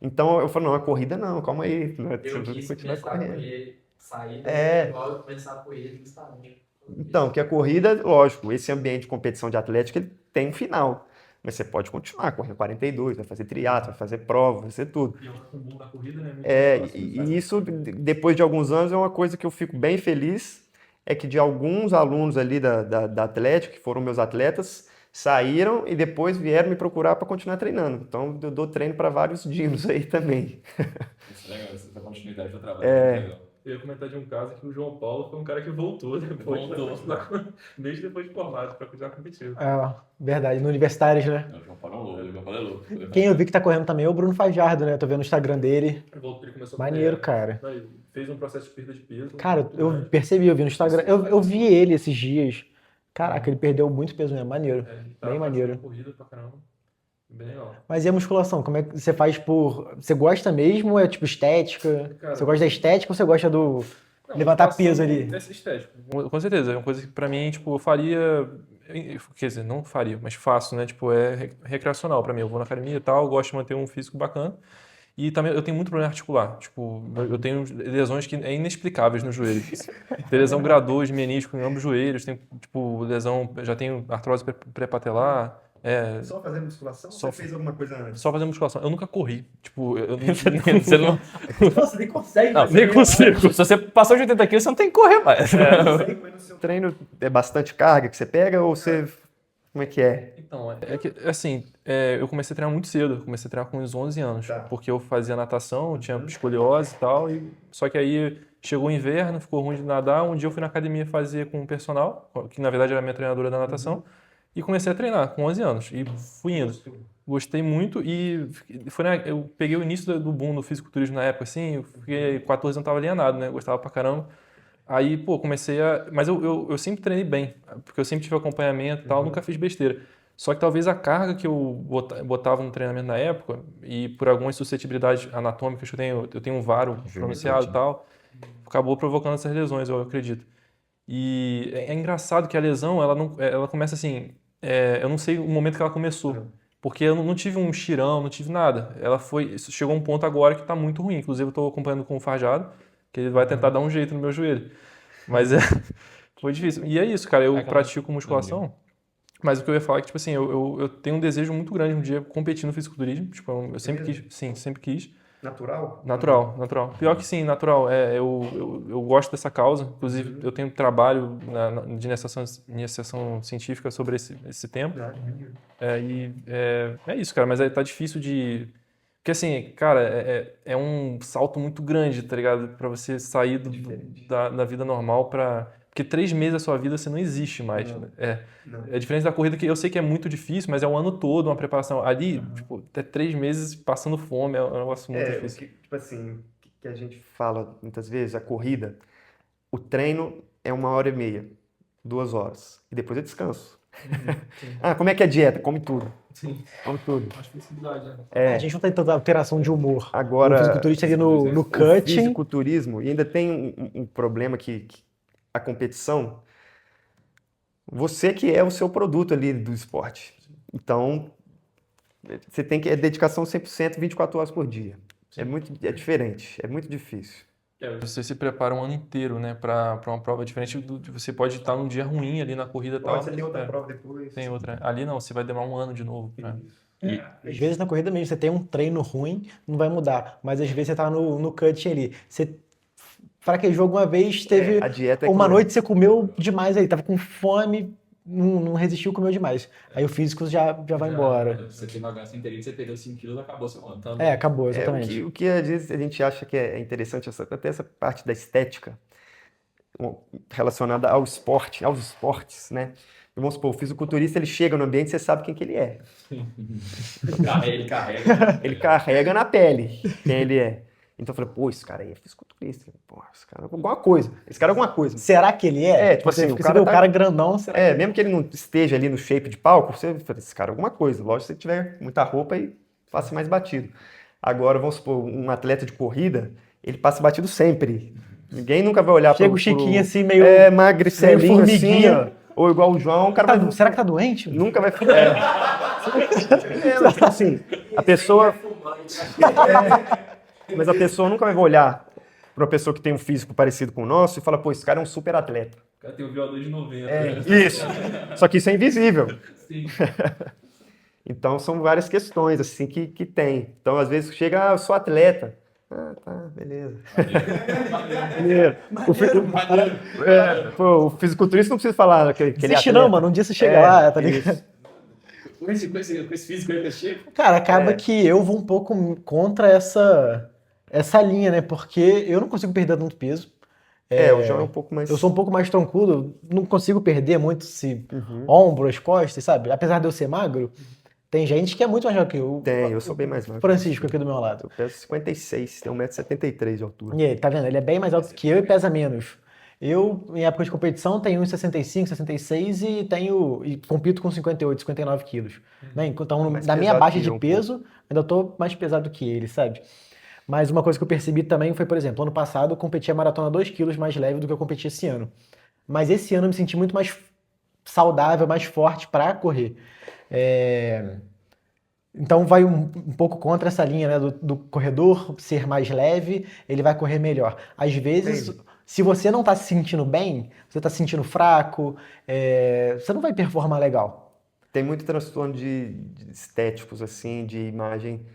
Então eu falo, não, a corrida não, calma aí. Eu quis começar a correr, sair do handball e começar a correr justamente. Então, que a corrida, lógico, esse ambiente de competição de atlética, ele tem um final. Mas você pode continuar correndo 42, vai fazer triatlo, vai fazer prova, vai fazer tudo. E o boom da corrida, né? E isso, depois de alguns anos, é uma coisa que eu fico bem feliz, é que de alguns alunos ali da Atlética, que foram meus atletas, saíram e depois vieram me procurar para continuar treinando. Então, eu dou treino para vários dinos aí também. Isso é legal, essa continuidade do trabalho é legal. Eu ia comentar de um caso que o João Paulo foi um cara que voltou depois, desde depois de formado, para continuar competindo. Verdade, no Universitários, né? O João Paulo é louco. Quem eu vi que tá correndo também é o Bruno Fajardo, né? Tô vendo o Instagram dele. Ele começou Maneiro, cara. Ele fez um processo de perda de peso. Cara, eu percebi, eu vi no Instagram. Eu vi ele esses dias. Caraca, ele perdeu muito peso mesmo. Maneiro. Bem maneiro. Corrida pra caramba. Bem legal. Mas e a musculação? Como é que você faz por... Você gosta mesmo ou é tipo estética? Cara, Você gosta da estética ou você gosta do levantar peso ali? É estético. Com certeza. É uma coisa que pra mim, tipo, eu faria... Quer dizer, não faria, mas faço, né? Tipo, é recreacional pra mim. Eu vou na academia e tal, gosto de manter um físico bacana. E também eu tenho muito problema articular. Tipo, eu tenho lesões que é inexplicáveis no joelho. Tem lesão gradual de menisco em ambos os joelhos, tem, tipo, lesão... Já tenho artrose pré-patelar. Só fazer musculação? Só- Ou você fez alguma coisa antes? Só fazer musculação. Eu nunca corri. Tipo, eu não... Você não, Nossa, nem consegue. não, fazer. nem consigo. Se você passou de 80 quilos, você não tem que correr mais. No seu treino é bastante carga que você pega ou você... Como é que é? Então, é que, assim, eu comecei a treinar muito cedo. Comecei a treinar com uns 11 anos. Tá. Porque eu fazia natação, tinha escoliose e tal. Só que aí chegou o inverno, ficou ruim de nadar. Um dia eu fui na academia fazer com um personal, que na verdade era a minha treinadora da natação. E comecei a treinar com 11 anos. E fui indo. Gostei muito e eu peguei o início do boom do fisiculturismo na época, assim. Eu fiquei 14 anos, não tava alinhado, né? Gostava pra caramba. Aí, pô, comecei a... Mas eu sempre treinei bem, porque eu sempre tive acompanhamento e tal, nunca fiz besteira. Só que talvez a carga que eu botava no treinamento na época, e por algumas suscetibilidades anatômicas que eu tenho um varo pronunciado e tal, acabou provocando essas lesões, eu acredito. E é engraçado que a lesão, ela começa assim... eu não sei o momento que ela começou, porque eu não tive um estirão, não tive nada. Chegou um ponto agora que tá muito ruim. Inclusive, eu tô acompanhando com o Farjado, que ele vai tentar dar um jeito no meu joelho. Mas foi difícil. E é isso, cara. Eu pratico musculação, mas o que eu ia falar é que, tipo assim, eu tenho um desejo muito grande um dia competir no fisiculturismo. Tipo, eu sempre quis. Sim, sempre quis. Natural? Natural. Pior que sim, natural. Eu gosto dessa causa. Inclusive, eu tenho trabalho de iniciação científica sobre esse tema. É isso, cara. Mas tá difícil de... Porque assim, cara, é um salto muito grande, tá ligado? Pra você sair da vida normal pra... Porque 3 meses da sua vida você não existe mais. Não. Né? Não. É diferente da corrida, que eu sei que é muito difícil, mas é o ano todo uma preparação. Ali, tipo, até 3 meses passando fome, é um negócio muito difícil. Tipo assim, o que a gente fala muitas vezes, a corrida, o treino é 1h30, 2 horas, e depois é descanso. Como é que é a dieta? Come tudo. Sim. Come tudo. Acho flexibilidade, né? A gente não tem tanta alteração de humor. Agora, O fisiculturista ali no o cutting... fisiculturismo, e ainda tem um problema que a competição, você que é o seu produto ali do esporte. Então, você tem que... É dedicação 100%, 24 horas por dia. É diferente, é muito difícil. Você se prepara um ano inteiro, né, para uma prova diferente. Você pode estar num dia ruim ali na corrida e tal. Você tem outra prova depois. Tem outra. Ali não, você vai demorar um ano de novo. Às vezes na corrida mesmo, você tem um treino ruim, não vai mudar. Mas às vezes você tá no cutting ali. Você fraquejou alguma vez, teve a dieta é uma cruel. noite você comeu demais aí, tava com fome, não resistiu, comeu demais. Aí o físico já vai embora. Você tem uma gasta inteirinha, você perdeu 5 quilos, acabou seu ano. Acabou, exatamente. O que às vezes a gente acha que é interessante, até essa parte da estética relacionada aos esportes, né? Vamos supor, o fisiculturista, ele chega no ambiente, você sabe quem que ele é. Ele carrega. Ele carrega na pele quem ele é. Então eu falei, pô, esse cara aí é fisiculturista. Pô, esse cara é alguma coisa. Esse cara é alguma coisa. Será que ele é? Tipo assim, o cara grandão, será que... mesmo que ele não esteja ali no shape de palco, você fala, esse cara é alguma coisa. Lógico, se você tiver muita roupa e passa mais batido. Agora, vamos supor, um atleta de corrida, ele passa batido sempre. Ninguém nunca vai olhar Chega o Chiquinho assim, meio... magricelinho, meio formiguinha. assim, ou igual o João, o cara vai... Será que tá doente? Nunca vai... assim, a pessoa... Mas a pessoa nunca vai olhar para uma pessoa que tem um físico parecido com o nosso e falar, pô, esse cara é um super atleta. O cara tem um violador de 90. Isso. Só que isso é invisível. Sim. Então, são várias questões, assim, que tem. Então, às vezes, chega, eu sou atleta. Tá, beleza. Maneiro. O fisiculturista não precisa falar que ele é Existe atleta. não, mano. Um dia você chega lá, tá ligado? Isso. Com esse físico aí que chega. Cara, acaba que eu vou um pouco contra essa linha, né? Porque eu não consigo perder tanto peso. O João é um pouco mais... Eu sou um pouco mais troncudo, não consigo perder muito ombro, as costas, sabe? Apesar de eu ser magro, tem gente que é muito mais magro que eu. Eu sou bem mais magro. Francisco aqui do meu lado. Eu peso 56, tenho 1,73 m de altura. E aí, tá vendo? Ele é bem mais alto que eu e pesa menos. Eu, em época de competição, tenho 1,65, 66 e compito com 58, 59 quilos. Né? Então, Mais na minha pesado baixa que de eu um peso, ainda estou mais pesado que ele, sabe? Mas uma coisa que eu percebi também foi, por exemplo, ano passado eu competi a maratona 2 quilos mais leve do que eu competi esse ano. Mas esse ano eu me senti muito mais saudável, mais forte para correr. É, Então vai um pouco contra essa linha, né, do corredor ser mais leve, ele vai correr melhor. Às vezes, Entendi. se você não está se sentindo bem, você está se sentindo fraco, você não vai performar legal. Tem muito transtorno de estéticos, assim, de imagem.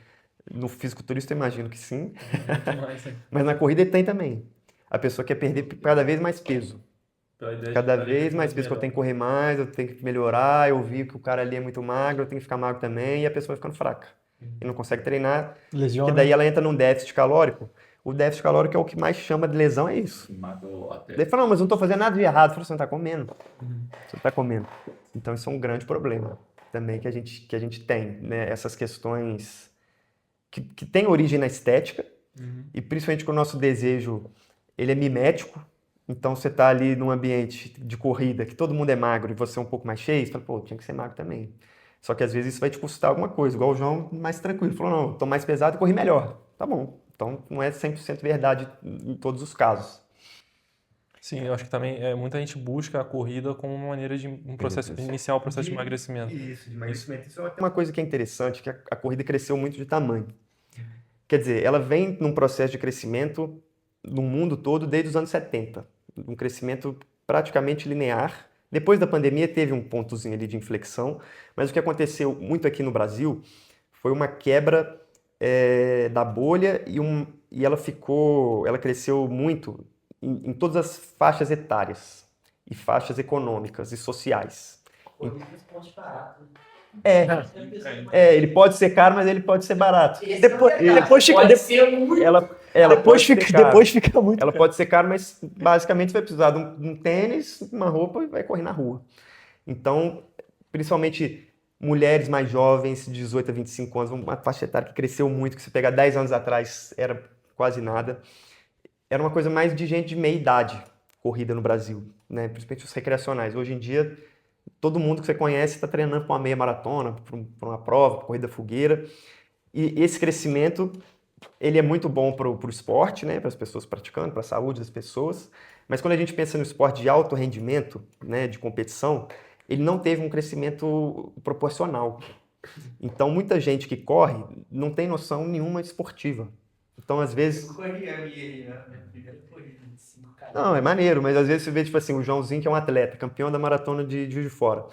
No fisiculturista eu imagino que sim, Muito mais, né? mas na corrida tem também. A pessoa quer perder cada vez mais peso. Pela ideia de Cada estar vez mais mais peso que eu melhor. tenho que correr mais, eu tenho que melhorar, eu vi que o cara ali é muito magro, eu tenho que ficar magro também, e a pessoa vai ficando fraca. E não consegue treinar, que Lesiona. daí ela entra num déficit calórico. O déficit calórico é o que mais chama de lesão, é isso. Daí fala, não, mas eu não tô fazendo nada de errado. Eu falo, você não tá comendo. Você não tá comendo. Então isso é um grande problema também que a gente tem, né? Essas questões que têm origem na estética, e principalmente que o nosso desejo, ele é mimético. Então você tá ali num ambiente de corrida que todo mundo é magro e você é um pouco mais cheio, você fala, pô, tinha que ser magro também. Só que às vezes isso vai te custar alguma coisa, igual o João mais tranquilo, falou, não, tô mais pesado e corri melhor. Tá bom. Então não é 100% verdade em todos os casos. Sim, eu acho que também muita gente busca a corrida como uma maneira de iniciar o processo de emagrecimento. Isso, de emagrecimento. Isso é uma coisa que é interessante, que a corrida cresceu muito de tamanho. Quer dizer, ela vem num processo de crescimento no mundo todo desde os anos 70. Um crescimento praticamente linear. Depois da pandemia teve um pontozinho ali de inflexão, mas o que aconteceu muito aqui no Brasil foi uma quebra da bolha e ela cresceu muito em todas as faixas etárias e faixas econômicas e sociais. Corrida é esporte barato. Ele pode ser caro, mas ele pode ser barato. Depois fica, Pode ser muito. Ela depois pode ser fica, caro. depois fica muito. Ela pode ser caro, mas basicamente você vai precisar de um tênis, uma roupa e vai correr na rua. Então, principalmente mulheres mais jovens, de 18 a 25 anos, uma faixa etária que cresceu muito, que se pegar 10 anos atrás era quase nada. Era uma coisa mais de gente de meia idade, corrida no Brasil, né? Principalmente os recreacionais. Hoje em dia, todo mundo que você conhece está treinando para uma meia maratona, para uma prova, para corrida fogueira. E esse crescimento, ele é muito bom para o esporte, né? Para as pessoas praticando, para a saúde das pessoas. Mas quando a gente pensa no esporte de alto rendimento, né, de competição, ele não teve um crescimento proporcional. Então, muita gente que corre não tem noção nenhuma esportiva. Então, às vezes... Eu corri a minha primeira corrida de 5 km. Não, é maneiro, mas às vezes você vê, tipo assim, o Joãozinho, que é um atleta, campeão da maratona de Juiz de Fora.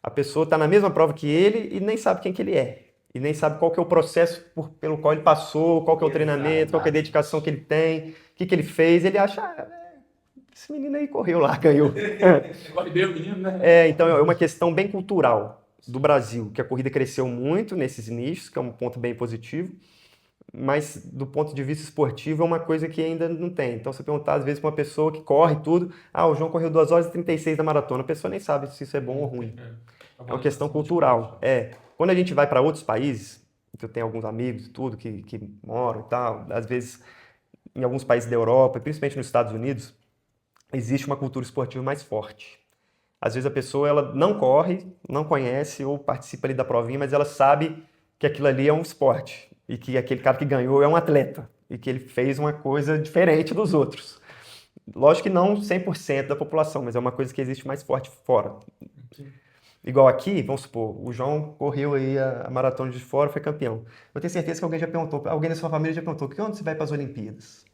A pessoa está na mesma prova que ele e nem sabe quem que ele é. E nem sabe qual que é o processo pelo qual ele passou, qual que é o treinamento, qual que é a dedicação que ele tem, o que ele fez. Ele acha, esse menino aí correu lá, ganhou. Corre bem o menino, né? Então é uma questão bem cultural do Brasil, que a corrida cresceu muito nesses nichos, que é um ponto bem positivo. Mas do ponto de vista esportivo é uma coisa que ainda não tem. Então, você perguntar às vezes para uma pessoa que corre tudo, o João correu 2 horas e 36 da maratona, a pessoa nem sabe se isso é bom ou ruim. É uma questão cultural. Quando a gente vai para outros países, que eu tenho alguns amigos e tudo que moram e tal, às vezes em alguns países da Europa, principalmente nos Estados Unidos, existe uma cultura esportiva mais forte. Às vezes a pessoa ela não corre, não conhece ou participa ali da provinha, mas ela sabe que aquilo ali é um esporte e que aquele cara que ganhou é um atleta e que ele fez uma coisa diferente dos outros. Lógico que não 100% da população, mas é uma coisa que existe mais forte fora. Igual aqui, vamos supor, o João correu aí a maratona de fora, foi campeão. Eu tenho certeza que alguém já perguntou, alguém da sua família já perguntou, que onde você vai para as Olimpíadas?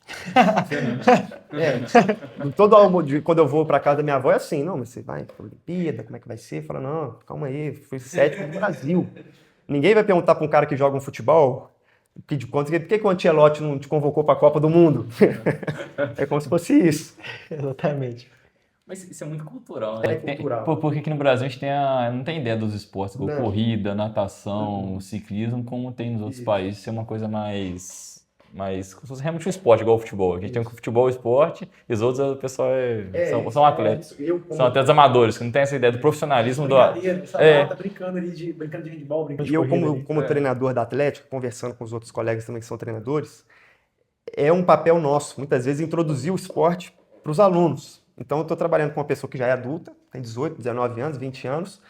Quando eu vou para casa da minha avó é assim, não, mas você vai para a Olimpíada, como é que vai ser? Fala, não, calma aí, fui 7º no Brasil. Ninguém vai perguntar para um cara que joga um futebol, por que o Ancelotti não te convocou para a Copa do Mundo? É como se fosse isso. Exatamente. Mas isso é muito cultural, né? É cultural. Porque aqui no Brasil a gente não tem ideia dos esportes, igual Não. corrida, natação, ciclismo, como tem nos outros Isso. países. Isso é uma coisa mais como se fosse realmente um esporte, igual o futebol. Aqui a gente tem o futebol, o esporte, e os outros o pessoal são atletas. São atletas amadores, que não tem essa ideia do profissionalismo do... Tá brincando ali brincando de handball, brincando de E eu, corrida como treinador da Atlética, conversando com os outros colegas também que são treinadores, é um papel nosso, muitas vezes, introduzir o esporte para os alunos. Então, eu estou trabalhando com uma pessoa que já é adulta, tem 18, 19 anos, 20 anos.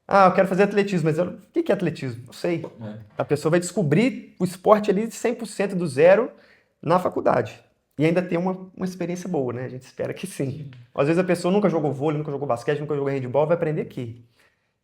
Ah, eu quero fazer atletismo, mas o que é atletismo? Não sei. A pessoa vai descobrir o esporte ali de 100% do zero na faculdade. E ainda ter uma experiência boa, né? A gente espera que sim. Às vezes a pessoa nunca jogou vôlei, nunca jogou basquete, nunca jogou handebol, vai aprender aqui.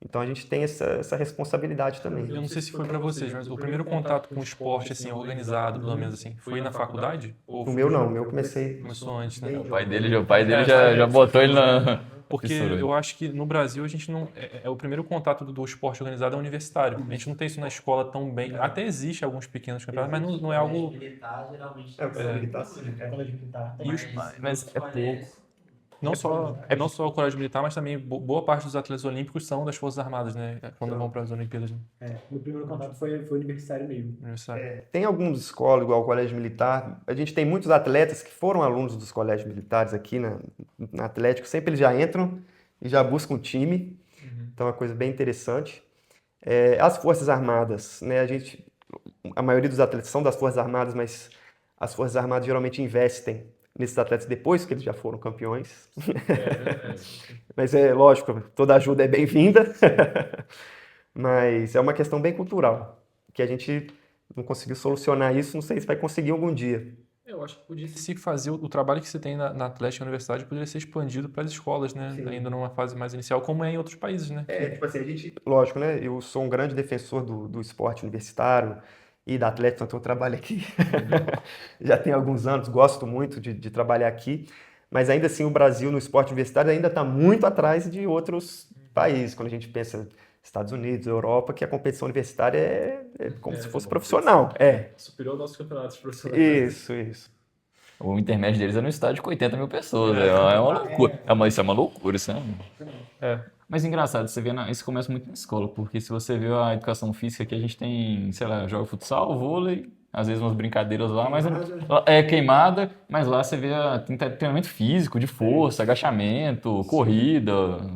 Então a gente tem essa responsabilidade também. Eu não sei se foi para vocês, mas o primeiro contato com o esporte, assim, organizado, pelo menos assim, foi na faculdade? Ou O meu não, o meu comecei... começou antes, né? O pai dele já botou ele na... Porque Professor. eu acho que no Brasil a gente não. O primeiro contato do esporte organizado é universitário. A gente não tem isso na escola tão bem. Até existe alguns pequenos campeonatos, mas não é algo. Militar, geralmente. Colégio militar. E os- Mas é pouco. não só o colégio militar, mas também boa parte dos atletas olímpicos são das Forças Armadas, né? Quando vão para as Olimpíadas, né? O primeiro contato foi universitário mesmo. Universitário. Tem algumas escolas, igual o Colégio Militar, a gente tem muitos atletas que foram alunos dos colégios militares aqui na Atlético, sempre eles já entram e já buscam um time, então é uma coisa bem interessante. As Forças Armadas, né, a maioria dos atletas são das Forças Armadas, mas as Forças Armadas geralmente investem nesses atletas depois que eles já foram campeões. Mas é lógico, toda ajuda é bem-vinda, mas é uma questão bem cultural, que a gente não conseguiu solucionar isso, não sei se vai conseguir algum dia. Eu acho que podia se fazer o trabalho que você tem na Atlética e na Universidade poderia ser expandido para as escolas, né? Sim. Ainda numa fase mais inicial, como é em outros países, né? Tipo assim, lógico, né? Eu sou um grande defensor do esporte universitário e da Atlética, então eu trabalho aqui já tem alguns anos, gosto muito de trabalhar aqui, mas ainda assim o Brasil no esporte universitário ainda está muito atrás de outros países, quando a gente pensa Estados Unidos, Europa, que a competição universitária é como se fosse profissional. Superou nossos campeonatos profissionais. Isso. O intermédio deles é no estádio com 80 mil pessoas. É uma loucura. Isso é uma loucura, isso é. Mas engraçado, você vê, isso começa muito na escola, porque se você vê a educação física aqui, a gente tem, sei lá, joga futsal, vôlei, às vezes umas brincadeiras lá, mas é queimada, mas lá você vê tem treinamento físico, de força, agachamento, corrida,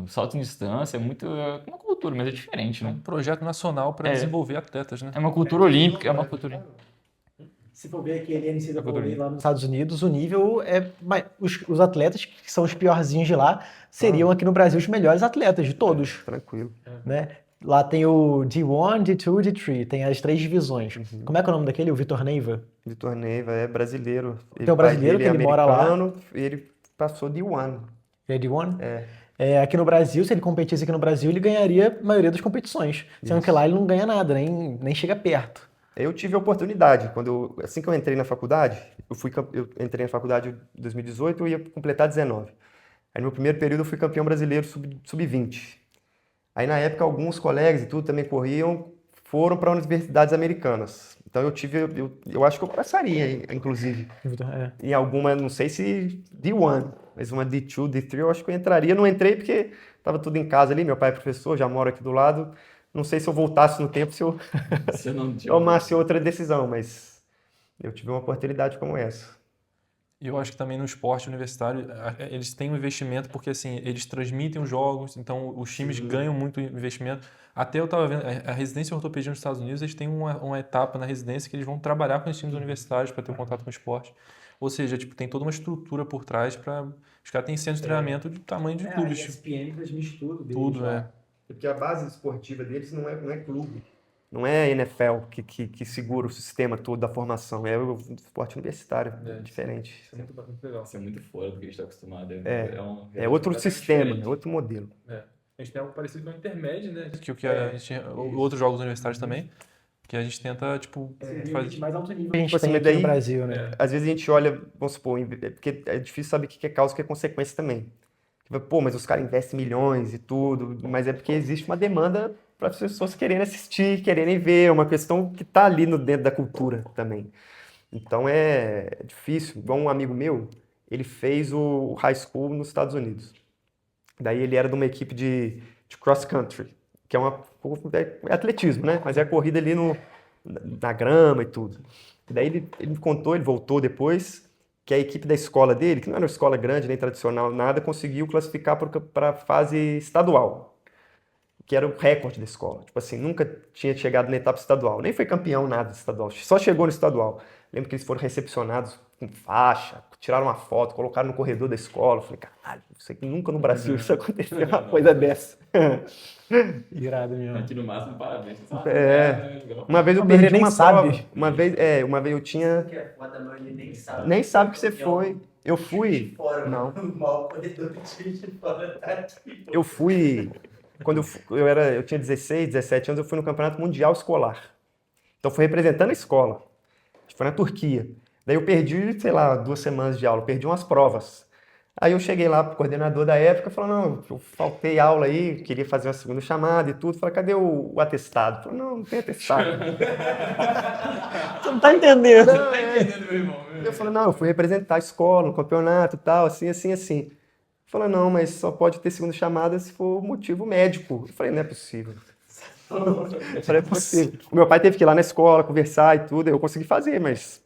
salto em distância, é uma cultura, mas é diferente, né? Um projeto nacional para desenvolver atletas, né? É uma cultura olímpica, é uma cultura olímpica. Se for ver aquele NCAA lá nos Estados Unidos, o nível é... Os atletas que são os piorzinhos de lá seriam aqui no Brasil os melhores atletas de todos, Tranquilo. né? Lá tem o D1, D2, D3, tem as 3 divisões. Como é que é o nome daquele? O Vitor Neiva? Vitor Neiva é brasileiro. Tem um brasileiro que ele mora lá. E ele passou de one. É D1? Aqui no Brasil, se ele competisse aqui no Brasil, ele ganharia a maioria das competições. Sendo que lá ele não ganha nada, nem chega perto. Eu tive a oportunidade, assim que eu entrei na faculdade, eu entrei na faculdade em 2018 e ia completar 19. Aí no meu primeiro período eu fui campeão brasileiro sub-20. Aí na época alguns colegas e tudo também foram para universidades americanas. Então eu acho que eu passaria, inclusive, em alguma, não sei se D1, mas uma D2, D3 eu acho que eu entraria. Não entrei porque estava tudo em casa ali, meu pai é professor, já moro aqui do lado. Não sei se eu voltasse no tempo, se eu tomasse outra decisão, mas eu tive uma oportunidade como essa. E eu acho que também no esporte universitário, eles têm um investimento porque, assim, eles transmitem os jogos, então os times ganham muito investimento. Até eu estava vendo, a residência ortopedia nos Estados Unidos, eles têm uma etapa na residência que eles vão trabalhar com os times universitários para ter um contato com o esporte. Ou seja, tipo, tem toda uma estrutura por trás para... Os caras têm centro de treinamento de tamanho de clubes. A ESPN transmite tudo deles. Tudo, Porque a base esportiva deles não é clube. Não é a NFL que segura o sistema todo da formação. É o esporte universitário, diferente. Isso é muito legal. Isso é muito fora do que a gente está acostumado. É outro sistema, é outro modelo. A gente tem algo parecido com a intermédio, né? Que a gente, outros jogos universitários também, que a gente tenta, tipo, fazer... mais alto nível que a gente Assim, tem aqui daí- no Brasil, né? Às vezes a gente olha, vamos supor, porque é difícil saber o que é causa e o que é consequência também. Pô, mas os caras investem milhões e tudo, mas é porque existe uma demanda para as pessoas quererem assistir, quererem ver, é uma questão que está ali dentro da cultura também. Então é difícil. Igual um amigo meu, ele fez o high school nos Estados Unidos. Daí ele era de uma equipe de cross country, que é atletismo, né? Mas é a corrida ali na grama e tudo. Daí ele me contou, ele voltou depois, que a equipe da escola dele, que não era uma escola grande, nem tradicional, nada, conseguiu classificar para a fase estadual, que era o recorde da escola. Tipo assim, nunca tinha chegado na etapa estadual, nem foi campeão nada estadual, só chegou no estadual. Lembro que eles foram recepcionados com faixa, tiraram uma foto, colocaram no corredor da escola. Eu falei, caralho, isso aqui nunca no Brasil isso aconteceu, uma coisa dessa. Irado mesmo. Aqui no máximo, parabéns. Uma vez eu A maioria perdi nem uma sabe. prova. Uma vez eu tinha... Que é foda, a maioria nem sabe. Nem sabe que você foi. Eu fui... Fora, Não. O maior corredor de fora tá aqui. Eu fui... Quando eu tinha 16, 17 anos, eu fui no Campeonato Mundial Escolar. Então, fui representando a escola. Foi na Turquia. Daí eu perdi, sei lá, 2 semanas de aula. Perdi umas provas. Aí eu cheguei lá pro coordenador da época e falei, não, eu faltei aula aí, queria fazer uma segunda chamada e tudo. Falei, cadê o atestado? Falei, não tem atestado. Você não tá entendendo. Eu falei, não, eu fui representar a escola no campeonato e tal, assim, assim, assim. Falei, não, mas só pode ter segunda chamada se for motivo médico. Eu falei, não é possível. Eu falei, é possível. O meu pai teve que ir lá na escola, conversar e tudo, eu consegui fazer, mas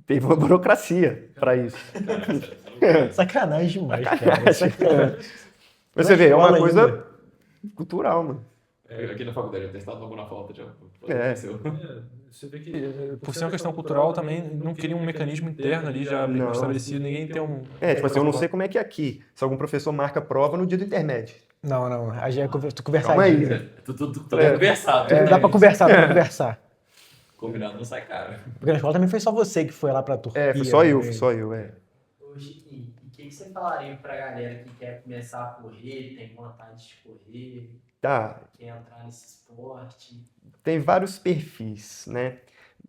teve uma burocracia para isso. Sacanagem demais, cara. Sacanagem. Mas você vê, é uma escola coisa ainda. cultural, mano. Aqui na faculdade, eu testava uma na falta já. Você vê que, por ser uma questão cultural, também não cria um mecanismo interno ali já Não. estabelecido, ninguém tem um... Tipo assim, eu não sei como é que é aqui, se algum professor marca prova no dia do intermédio. Não. A gente tu Calma conversar aí, disso. né? Tudo conversado. Dá pra conversar, dá pra conversar. Combinado não sai caro. Porque na escola também foi só você que foi lá pra Turquia. Foi só eu, né? foi só eu, é. Ô, Chiquinho, e o que você falaria pra galera que quer começar a correr, tem vontade de correr, Tá, quer entrar nesse esporte? tem vários perfis, né?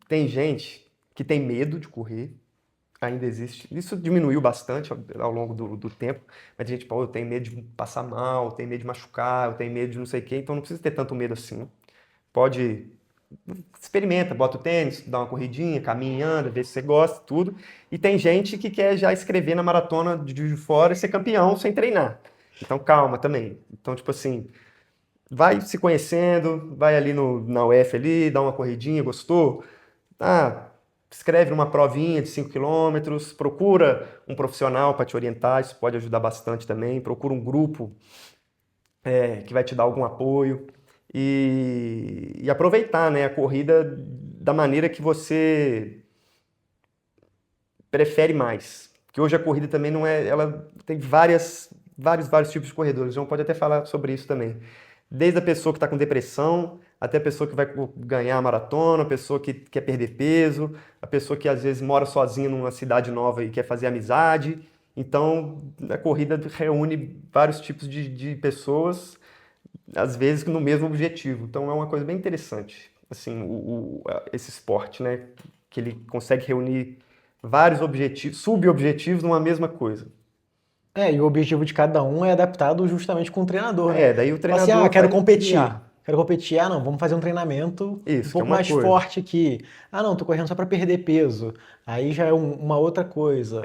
Tem gente que tem medo de correr, ainda existe. Isso diminuiu bastante ao longo do tempo, mas tem gente, pô, eu tenho medo de passar mal, eu tenho medo de machucar, eu tenho medo de não sei o quê, então não precisa ter tanto medo assim. Pode, experimenta, bota o tênis, dá uma corridinha, caminha, anda, vê se você gosta, tudo. E tem gente que quer já escrever na maratona de Juiz de Fora e ser campeão sem treinar. Então calma também. Então, tipo assim, vai se conhecendo, vai ali na UF ali, dá uma corridinha, gostou? Escreve numa provinha de 5 quilômetros, procura um profissional para te orientar, isso pode ajudar bastante também. Procura um grupo que vai te dar algum apoio e aproveitar, né, a corrida da maneira que você prefere mais. Porque hoje a corrida também não é, ela tem vários tipos de corredores. O João pode até falar sobre isso também. Desde a pessoa que está com depressão, até a pessoa que vai ganhar a maratona, a pessoa que quer perder peso, a pessoa que às vezes mora sozinha numa cidade nova e quer fazer amizade. Então, a corrida reúne vários tipos de pessoas, às vezes no mesmo objetivo. Então, é uma coisa bem interessante, assim, esse esporte, né? Que ele consegue reunir vários objetivos, sub-objetivos numa mesma coisa. E o objetivo de cada um é adaptado justamente com o treinador, né? Daí o Fala assim, treinador quero vai competir. guiar. Quero competir, não, vamos fazer um treinamento Isso, um que é pouco uma mais coisa. forte aqui. Não, tô correndo só para perder peso. Aí já é uma outra coisa.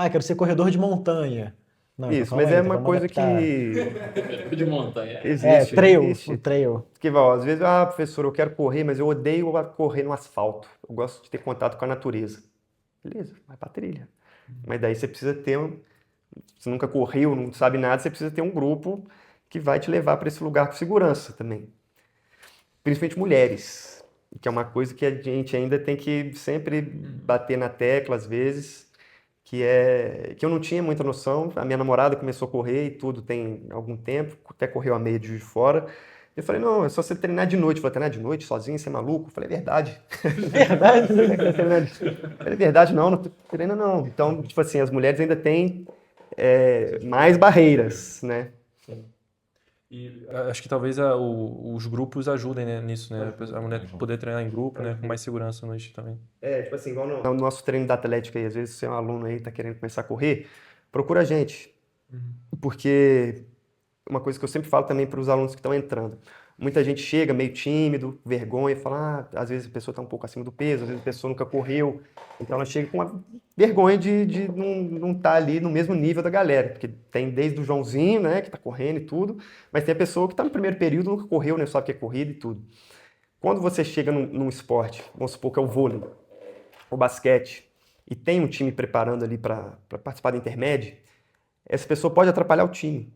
Quero ser corredor de montanha. Não, então Isso, calma mas aí, é então uma vamos coisa adaptar. que De montanha. existe. Trail, existe. o trail. Porque, às vezes, professor, eu quero correr, mas eu odeio correr no asfalto. Eu gosto de ter contato com a natureza. Beleza, vai pra trilha. Mas daí você precisa ter você nunca correu, não sabe nada, você precisa ter um grupo que vai te levar para esse lugar com segurança também. Principalmente mulheres, que é uma coisa que a gente ainda tem que sempre bater na tecla, às vezes, que eu não tinha muita noção. A minha namorada começou a correr e tudo tem algum tempo, até correu a meia de Juiz de Fora. Eu falei, não, é só você treinar de noite. Eu falei, treinar de noite, sozinho, você é maluco? Eu falei, é verdade. Verdade? Eu falei, verdade, não treina não. Então, tipo assim, as mulheres ainda têm mais barreiras, né? E acho que talvez os grupos ajudem, né, nisso, né? A mulher poder treinar em grupo, né, com mais segurança à noite também. Tipo assim, igual no nosso treino da Atlética aí, às vezes você é um aluno aí, tá querendo começar a correr, procura a gente. Porque uma coisa que eu sempre falo também para os alunos que estão entrando, muita gente chega meio tímido, vergonha, fala, às vezes a pessoa está um pouco acima do peso, às vezes a pessoa nunca correu, então ela chega com uma vergonha de não estar ali no mesmo nível da galera, porque tem desde o Joãozinho, né, que está correndo e tudo, mas tem a pessoa que está no primeiro período, nunca correu, nem sabe o que é corrida e tudo. Quando você chega num esporte, vamos supor que é o vôlei, o basquete, e tem um time preparando ali para participar da intermédia, essa pessoa pode atrapalhar o time,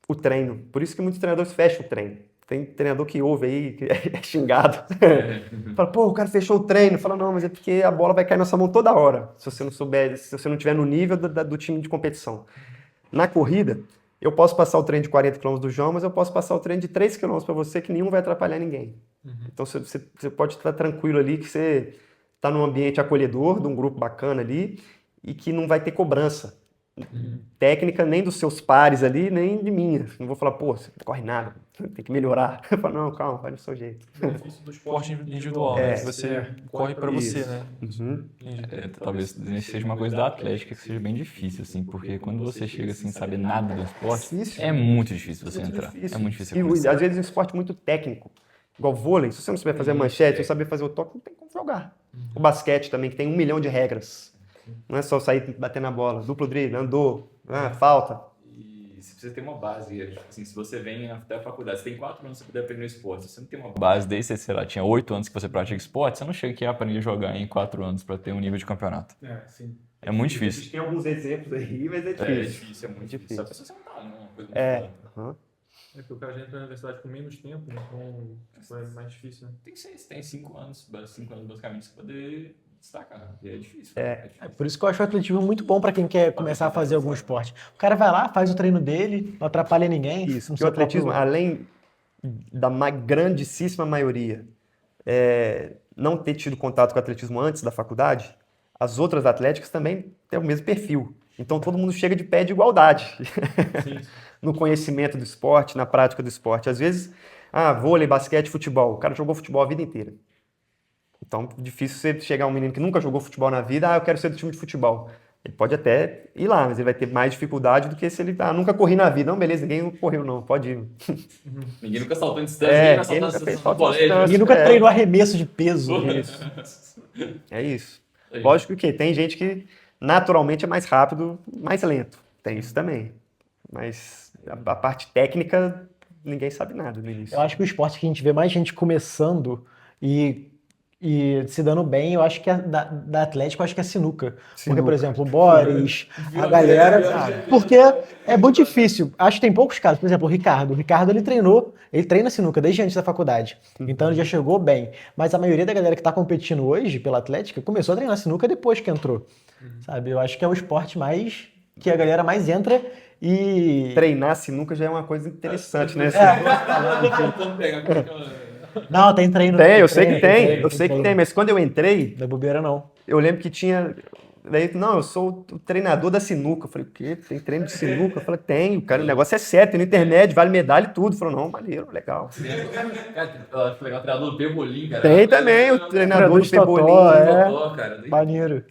o treino. Por isso que muitos treinadores fecham o treino. Tem treinador que ouve aí, que é xingado. Fala, pô, o cara fechou o treino. Fala, não, mas é porque a bola vai cair na sua mão toda hora, se você não souber, se você não estiver no nível do time de competição. Na corrida, eu posso passar o treino de 40 km do João, mas eu posso passar o treino de 3 km para você, que nenhum vai atrapalhar ninguém. Então você pode estar tranquilo ali, que você está num ambiente acolhedor, de um grupo bacana ali, e que não vai ter cobrança técnica nem dos seus pares ali, nem de minha. Não vou falar, pô, você não corre nada, tem que melhorar. Eu falo, não, calma, vai do seu jeito. O benefício do esporte individual, né? Que você corre para você, né? Talvez seja uma coisa da Atlética que seja bem difícil, assim, porque quando você chega sem saber nada do esporte, é muito difícil você entrar. É muito difícil. E às vezes é um esporte muito técnico, igual vôlei. Se você não souber fazer a manchete, não saber fazer o toque, não tem como jogar. O basquete também, que tem 1 milhão de regras. Não é só sair batendo na bola, duplo drible, andou, falta. E se você tem uma base, assim, se você vem até a faculdade, você tem 4 anos que você puder aprender esporte, se você não tem uma base desde, sei lá, tinha 8 anos que você pratica esporte, você não chega aqui a aprender a jogar em 4 anos para ter um nível de campeonato. Sim. É muito A difícil. gente tem alguns exemplos aí, mas é difícil. É muito difícil. Só que você não tá numa coisa Aham. É porque o cara já entra na universidade com menos tempo, então é mais difícil, né? Tem 5 anos basicamente para poder destacar. E é difícil. É por isso que eu acho o atletismo muito bom para quem quer começar a fazer algum esporte. O cara vai lá, faz o treino dele, não atrapalha ninguém. Isso, não porque o se atletismo, preocupa. além da grandíssima maioria não ter tido contato com o atletismo antes da faculdade, as outras atléticas também têm o mesmo perfil. Então todo mundo chega de pé de igualdade no conhecimento do esporte, na prática do esporte. Às vezes, vôlei, basquete, futebol. O cara jogou futebol a vida inteira. Então, difícil você chegar um menino que nunca jogou futebol na vida, eu quero ser do time de futebol. Ele pode até ir lá, mas ele vai ter mais dificuldade do que se ele nunca corri na vida. Não, beleza, ninguém correu não, pode ir. Ninguém nunca saltou em distância, ninguém nunca fez no salto em colégio. distância. Ninguém nunca treinou arremesso de peso. É isso. Lógico que tem gente que naturalmente é mais rápido, mais lento. Tem isso também. Mas a parte técnica, ninguém sabe nada no início. Eu acho que o esporte que a gente vê mais gente começando e se dando bem, eu acho que da Atlético, eu acho que é sinuca. Porque, por exemplo, o Boris, a galera... Porque é muito difícil. Acho que tem poucos casos. Por exemplo, o Ricardo. O Ricardo, ele treina sinuca desde antes da faculdade. Então, ele já chegou bem. Mas a maioria da galera que tá competindo hoje pela Atlética começou a treinar sinuca depois que entrou. Sabe? Eu acho que é o esporte mais... que a galera mais entra e... Treinar sinuca já é uma coisa interessante, né? Não, tem treino. Tem, eu sei que tem. Eu sei que tem, mas quando eu entrei, Não é bobeira, não. eu lembro que tinha... Daí, não, eu sou o treinador da sinuca. Eu falei, o quê? Tem treino de sinuca? Eu falei, tem, cara, o negócio é sério, tem no internet, vale medalha e tudo. Falou, não, maneiro, legal. Cara, foi o treinador do Pebolim, cara. Tem também o treinador do Pebolim. Cara. Maneiro.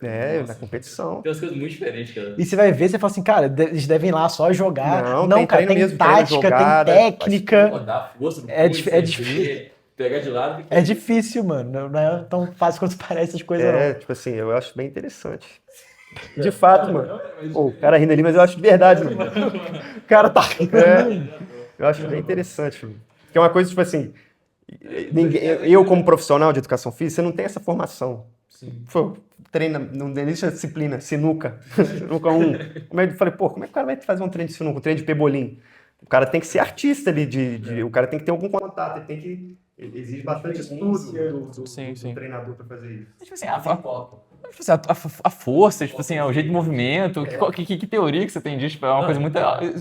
Na competição. Tem umas coisas muito diferentes, cara. E você vai ver, você fala assim, cara, eles devem ir lá só jogar. Não, Não, tem cara, treino tem mesmo, treino, tática, jogada, tem técnica. Rodar força no É punho, difícil. pegar de lado. É difícil, mano. Não é tão fácil quanto parece essas coisas, não. Tipo assim, eu acho bem interessante. De fato, mano. Pô, o cara rindo ali, mas eu acho de verdade, mano. O cara tá rindo. Eu acho bem interessante, mano. Porque é uma coisa, tipo assim, eu como profissional de educação física, você não tem essa formação. Pô, treina, não existe a disciplina, sinuca. Sinuca 1. Eu falei, pô, como é que o cara vai fazer um treino de sinuca, um treino de pebolim? O cara tem que ser artista ali, o cara tem que ter algum contato, ele exige bastante estudo do treinador pra fazer isso. Tipo assim, a força, tipo assim, o jeito de movimento, que teoria que você tem disso? Tipo, é uma coisa muito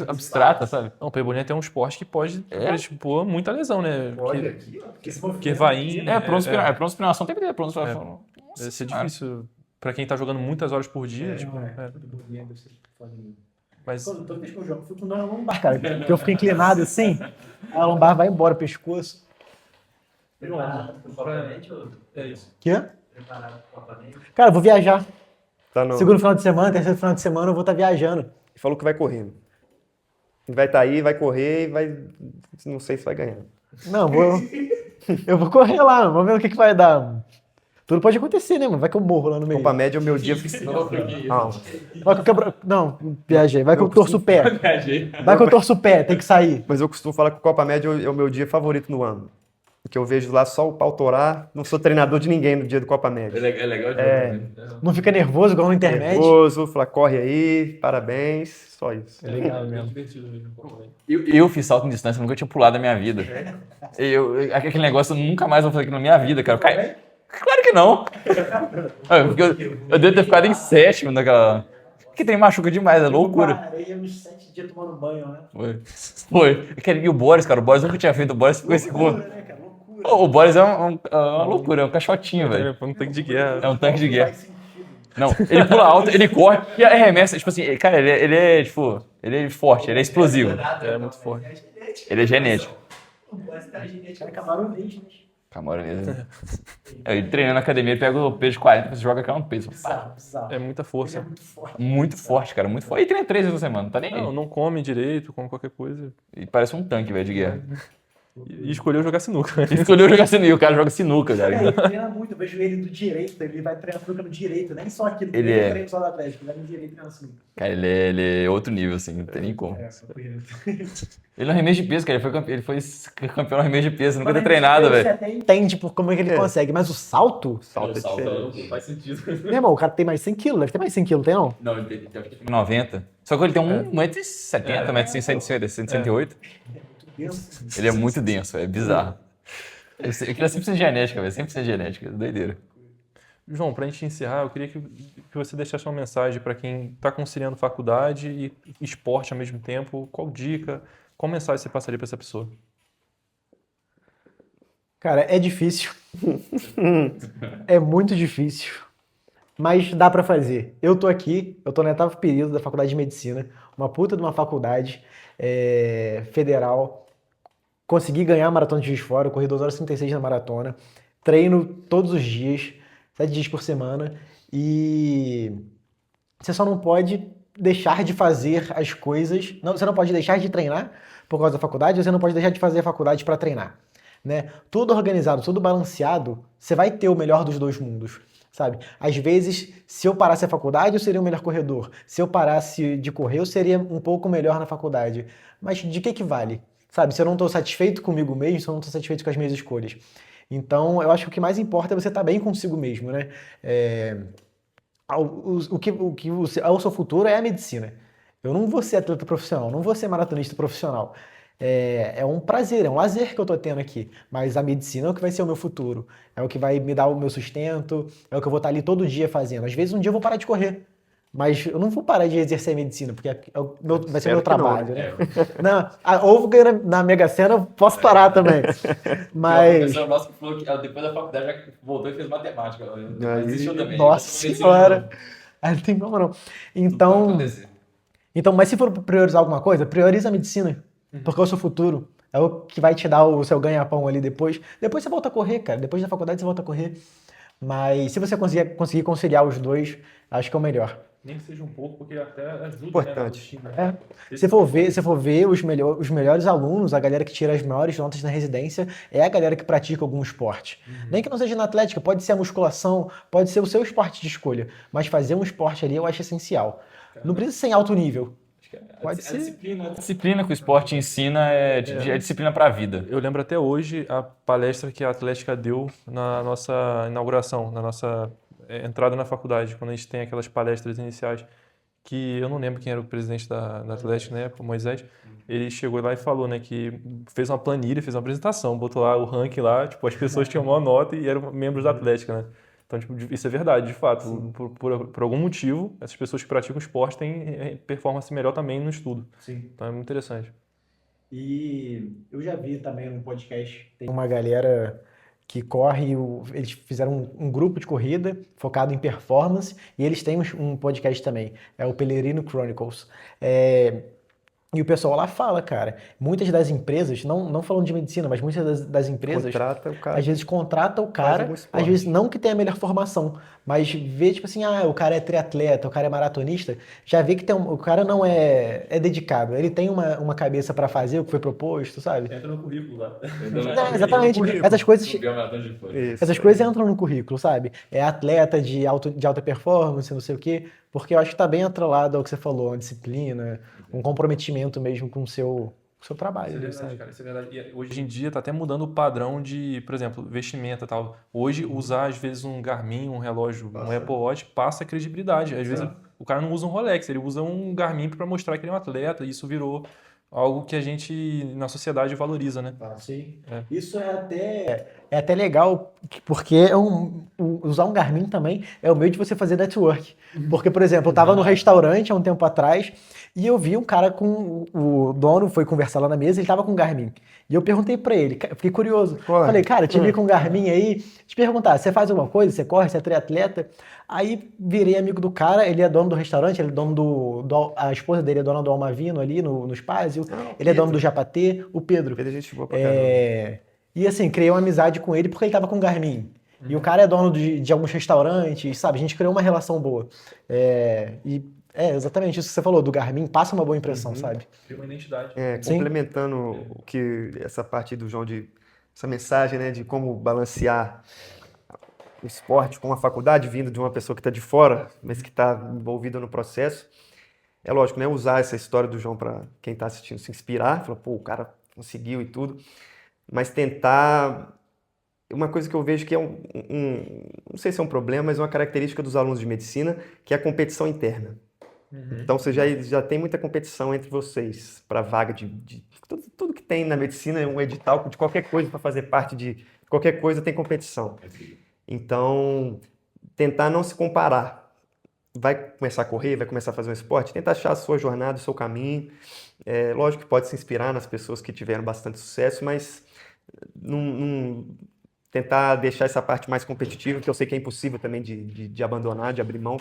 abstrata, sabe? Não, o pebolim é até um esporte que pode predispor muita lesão, né? Olha aqui, ó. Porque vai indo... Pronto-inspiração tem que ter pronto-inspiração. Deve ser difícil pra quem tá jogando muitas horas por dia. Mas... Toda vez que eu jogo, eu fico com dor na lombar, cara. Porque eu fico inclinado assim, a lombar vai embora, o pescoço. Preparado pro Copamente ou... É isso. Quê? Preparado pro Copamente? Cara, eu vou viajar. Tá Segundo final de semana, terceiro final de semana, eu vou estar viajando. Falou que vai correndo. Vai estar aí, vai correr e vai... Não sei se vai ganhar. Não, eu vou correr lá, vamos ver o que vai dar. Tudo pode acontecer, né, mano? Vai que eu morro lá no meio. Copa Média é o meu dia... Vai que eu quebro... Não, viajei. Vai que eu torço o pé. Vai que eu torço o pé, tem que sair. Mas eu costumo falar que o Copa Média é o meu dia favorito no ano. porque eu vejo lá só o pau torar, não sou treinador de ninguém no dia do Copa América. É legal de ver. Não fica nervoso igual no internet. Nervoso, fala, corre aí, parabéns, só isso. É legal mesmo. divertido mesmo. Eu fiz salto em distância, eu nunca tinha pulado na minha vida. Aquele negócio eu nunca mais vou fazer aqui na minha vida, cara. Claro que não. Eu devo ter ficado em sétimo naquela... Porque tem machuca demais, é loucura. Parei uns 7 dias tomando banho, né? Foi. E o Boris, cara, o Boris nunca tinha feito, o Boris ficou esse gol. Né, cara? Loucura. O Boris é uma loucura, é um caixotinho, velho. É um tanque de guerra. É um tanque de guerra. Não, ele pula alto, ele corre e arremessa. Tipo assim, cara, ele é tipo, ele é forte, ele é explosivo. É muito forte. Ele é genético. O Boris tá genético. Cara, camaronês, né? Camarões. Ele treinando na academia, ele pega o peso de 40, você joga aquela no peso. Bizarro, bizarro. É muita força. É muito forte. Muito forte, cara, muito forte. E treina 3 vezes na semana, não tá nem aí. Não come direito, come qualquer coisa. E parece um tanque, velho, de guerra. E escolheu jogar sinuca. Ele escolheu jogar sinuca, o cara joga sinuca, cara. Ele treina muito, eu vejo ele do direito, ele vai treinar sinuca no direito, nem só aqui no Ele é. treino só do Atlético, ele vai no direito treinando sinuca. Cara, ele é outro nível, assim, não tem nem como. Ele no arremesso de peso, cara, ele foi campeão no arremesso de peso, nunca ter treinado, Você velho. até entende por como é que ele consegue, mas o salto, Salto é diferente. Faz sentido. meu irmão, o cara tem mais 100 quilos, deve ter mais 100 quilos, tem não? Não, ele tem 90. Só que ele tem 1,70m, 1,68m. Ele é muito denso, é bizarro. Eu queria sempre ser genética, velho, sempre ser genética, doideira. João, pra gente encerrar, eu queria que você deixasse uma mensagem para quem está conciliando faculdade e esporte ao mesmo tempo. Qual dica, qual mensagem você passaria para essa pessoa? Cara, é difícil. É muito difícil. Mas dá pra fazer. Eu tô aqui, eu tô no 8º período da Faculdade de Medicina, uma puta de uma faculdade federal. Consegui ganhar a maratona de Juiz de Fora, eu corri 2 horas e 36 na maratona. Treino todos os dias, 7 dias por semana. E você só não pode deixar de fazer as coisas. Não, você não pode deixar de treinar por causa da faculdade, você não pode deixar de fazer a faculdade para treinar. Né? Tudo organizado, tudo balanceado, você vai ter o melhor dos dois mundos, sabe? Às vezes, se eu parasse a faculdade, eu seria o melhor corredor. Se eu parasse de correr, eu seria um pouco melhor na faculdade. Mas de que vale? Sabe? Se eu não estou satisfeito comigo mesmo, se eu não estou satisfeito com as minhas escolhas. Então, eu acho que o que mais importa é você estar bem consigo mesmo, né? O seu futuro é a medicina. Eu não vou ser atleta profissional, não vou ser maratonista profissional. É um prazer, é um lazer que eu tô tendo aqui. Mas a medicina é o que vai ser o meu futuro. É o que vai me dar o meu sustento, é o que eu vou estar ali todo dia fazendo. Às vezes um dia eu vou parar de correr. Mas eu não vou parar de exercer a medicina, porque vai ser o meu trabalho, né? Não, ou ganhar na Mega Sena, eu posso parar também. Mas... O professor nosso que falou que depois da faculdade já voltou e fez matemática. Desistiu também. Nossa senhora! Aí não tem como não. Então, mas se for priorizar alguma coisa, prioriza a medicina. Porque é o seu futuro. É o que vai te dar o seu ganha-pão ali depois. Depois você volta a correr, cara. Depois da faculdade você volta a correr. Mas se você conseguir conciliar os dois, acho que é o melhor. Nem que seja um pouco, porque até ajuda. Importante. Né? Se for ver os melhores alunos, a galera que tira as maiores notas na residência, é a galera que pratica algum esporte. Nem que não seja na atlética, pode ser a musculação, pode ser o seu esporte de escolha. Mas fazer um esporte ali eu acho essencial. Não precisa ser em alto nível. Pode ser. A disciplina que o esporte ensina é disciplina para a vida. Eu lembro até hoje a palestra que a Atlética deu na nossa inauguração, na nossa entrada na faculdade, quando a gente tem aquelas palestras iniciais, que eu não lembro quem era o presidente da Atlética na época, o Moisés, ele chegou lá e falou, né, que fez uma planilha, fez uma apresentação, botou lá o ranking lá, tipo, as pessoas tinham maior nota e eram membros da Atlética, né? Então, tipo, isso é verdade, de fato. Por algum motivo, essas pessoas que praticam esporte têm performance melhor também no estudo. Sim. Então é muito interessante. E eu já vi também no podcast, tem uma galera que corre, eles fizeram um grupo de corrida focado em performance e eles têm um podcast também, é o Pelerino Chronicles. E o pessoal lá fala, cara, muitas das empresas, não falando de medicina, mas muitas das empresas, às vezes contrata o cara, às vezes não que tenha a melhor formação, mas vê tipo assim, o cara é triatleta, o cara é maratonista, já vê que o cara não é dedicado, ele tem uma cabeça para fazer o que foi proposto, sabe? Entra no currículo lá. Exatamente, essas coisas entram no currículo, sabe? É atleta de alta performance, não sei o quê, porque eu acho que tá bem atrelado ao que você falou, uma disciplina, um comprometimento mesmo com o seu trabalho. Isso é verdade, sabe? cara, isso é verdade. E hoje em dia tá até mudando o padrão de, por exemplo, vestimenta e tal. Hoje, usar às vezes um Garmin, um relógio, um Apple Watch, passa credibilidade. Às vezes o cara não usa um Rolex, ele usa um Garmin para mostrar que ele é um atleta, e isso virou algo que a gente, na sociedade, valoriza, né? Sim. É. Isso é até legal, porque usar um Garmin também é o meio de você fazer network. Porque, por exemplo, eu estava no restaurante há um tempo atrás e eu vi um cara com o dono, foi conversar lá na mesa, ele estava com um Garmin. E eu perguntei para ele, fiquei curioso. Falei, cara, te vi com um Garmin aí, te perguntar, você faz alguma coisa, você corre, você é triatleta? Aí virei amigo do cara, ele é dono do restaurante, ele é dono a esposa dele é dona do Almavino ali no Spazio, ele é dono do Japatê, o Pedro. Pedro é gente boa pra caramba. E assim, criei uma amizade com ele porque ele tava com Garmin. E o cara é dono de alguns restaurantes, sabe? A gente criou uma relação boa. Exatamente isso que você falou, do Garmin, passa uma boa impressão, sabe? Cria uma identidade. Sim. Complementando o que essa parte do João, essa mensagem, né, de como balancear o esporte com a faculdade, vindo de uma pessoa que está de fora, mas que está envolvida no processo. É lógico, né, usar essa história do João para quem está assistindo se inspirar, falar, pô, o cara conseguiu e tudo, mas tentar... Uma coisa que eu vejo que é não sei se é um problema, mas uma característica dos alunos de medicina, que é a competição interna. Então você já tem muita competição entre vocês para vaga de tudo que tem na medicina, é um edital de qualquer coisa para fazer parte de qualquer coisa tem competição. Então, tentar não se comparar. Vai começar a correr, vai começar a fazer um esporte, tenta achar a sua jornada, o seu caminho. Lógico que pode se inspirar nas pessoas que tiveram bastante sucesso, mas tentar deixar essa parte mais competitiva, que eu sei que é impossível também de abandonar, de abrir mão,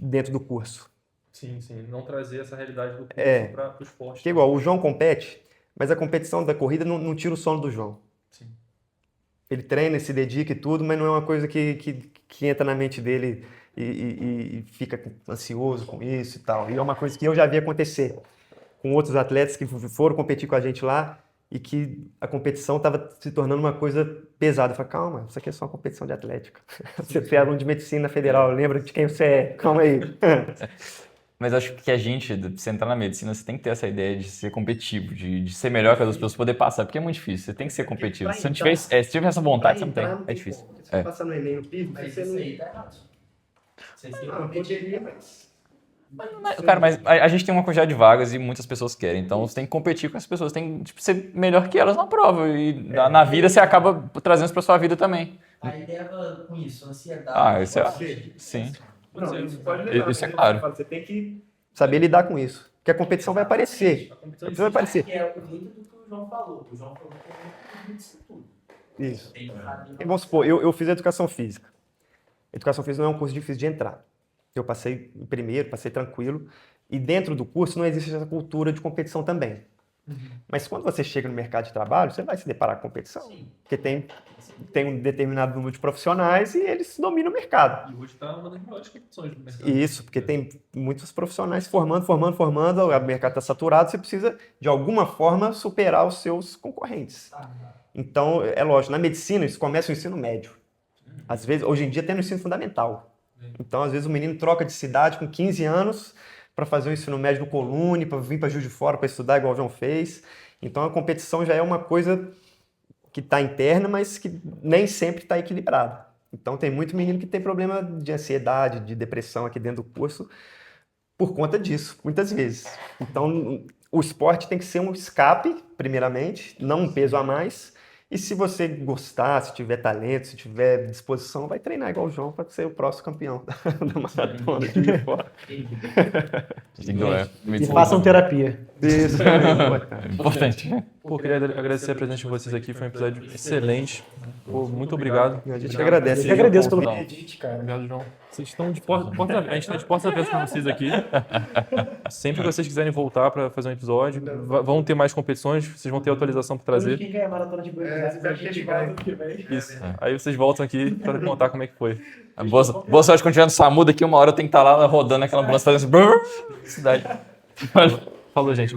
dentro do curso. Sim, sim. Não trazer essa realidade do curso para o esporte. Porque igual, o João compete, mas a competição da corrida não tira o sono do João. Sim. Ele treina, se dedica e tudo, mas não é uma coisa que entra na mente dele e fica ansioso com isso e tal. E é uma coisa que eu já vi acontecer com outros atletas que foram competir com a gente lá e que a competição estava se tornando uma coisa pesada. Eu falei, calma, isso aqui é só uma competição de atlética. Você é aluno de medicina federal, lembra de quem você é, calma aí. Mas acho que a gente, você entrar na medicina, você tem que ter essa ideia de ser competitivo, de ser melhor que as outras pessoas, poder passar, porque é muito difícil, você tem que ser competitivo. Se não tiver, se tiver essa vontade, você não tem, é difícil. Se você passar no Enem, no PIB, Mas você isso não... aí tá errado. Vocês têm que Não, competir. poderia, mas... Cara, mas a gente tem uma quantidade de vagas e muitas pessoas querem, então você tem que competir com as pessoas, tem que ser melhor que elas na prova e na vida você acaba trazendo isso pra sua vida também. Aí leva com isso, ansiedade. Isso é... Sim. Não, isso pode levar. Isso é claro. Você tem que saber lidar com isso, porque a competição vai aparecer. A competição vai aparecer. Que é muito do que o João falou. O João falou que é muito disso tudo. Isso. Tem que E vamos supor, eu fiz educação física. Educação física não é um curso difícil de entrar. Eu passei em primeiro, passei tranquilo. E dentro do curso não existe essa cultura de competição também. Mas quando você chega no mercado de trabalho, você vai se deparar com competição. Sim. Porque tem um determinado número de profissionais e eles dominam o mercado. E hoje está uma das maiores competições do mercado. Isso, porque tem muitos profissionais formando, o mercado está saturado, você precisa, de alguma forma, superar os seus concorrentes. Então, é lógico, na medicina isso começa no ensino médio. Às vezes, hoje em dia tem no ensino fundamental. Então, às vezes, o menino troca de cidade com 15 anos para fazer o ensino médio no Colune, para vir para Juiz de Fora para estudar igual o João fez. Então, a competição já é uma coisa que está interna, mas que nem sempre está equilibrada. Então, tem muito menino que tem problema de ansiedade, de depressão aqui dentro do curso por conta disso, muitas vezes. Então, o esporte tem que ser um escape, primeiramente, não um peso a mais. E se você gostar, se tiver talento, se tiver disposição, vai treinar igual o João para ser o próximo campeão da maratona de Juiz de Fora. E façam terapia. Isso é importante. Pô, queria agradecer a presença de vocês aqui, foi um episódio excelente. Pô, muito obrigado. A gente agradece. Eu que agradeço pelo convite. convite, cara. Obrigado, João. Vocês estão de porta, a gente está de portas abertas para vocês aqui. Sempre que vocês quiserem voltar para fazer um episódio, vão ter mais competições, vocês vão ter atualização para trazer. Quem ganha a maratona de Buenos Aires, a gente volta ano que vem. Isso. Aí vocês voltam aqui para contar como é que foi. Boa sorte continuando SAMU, daqui uma hora eu tenho que estar lá rodando aquela ambulância fazendo assim, cidade. Falou, gente.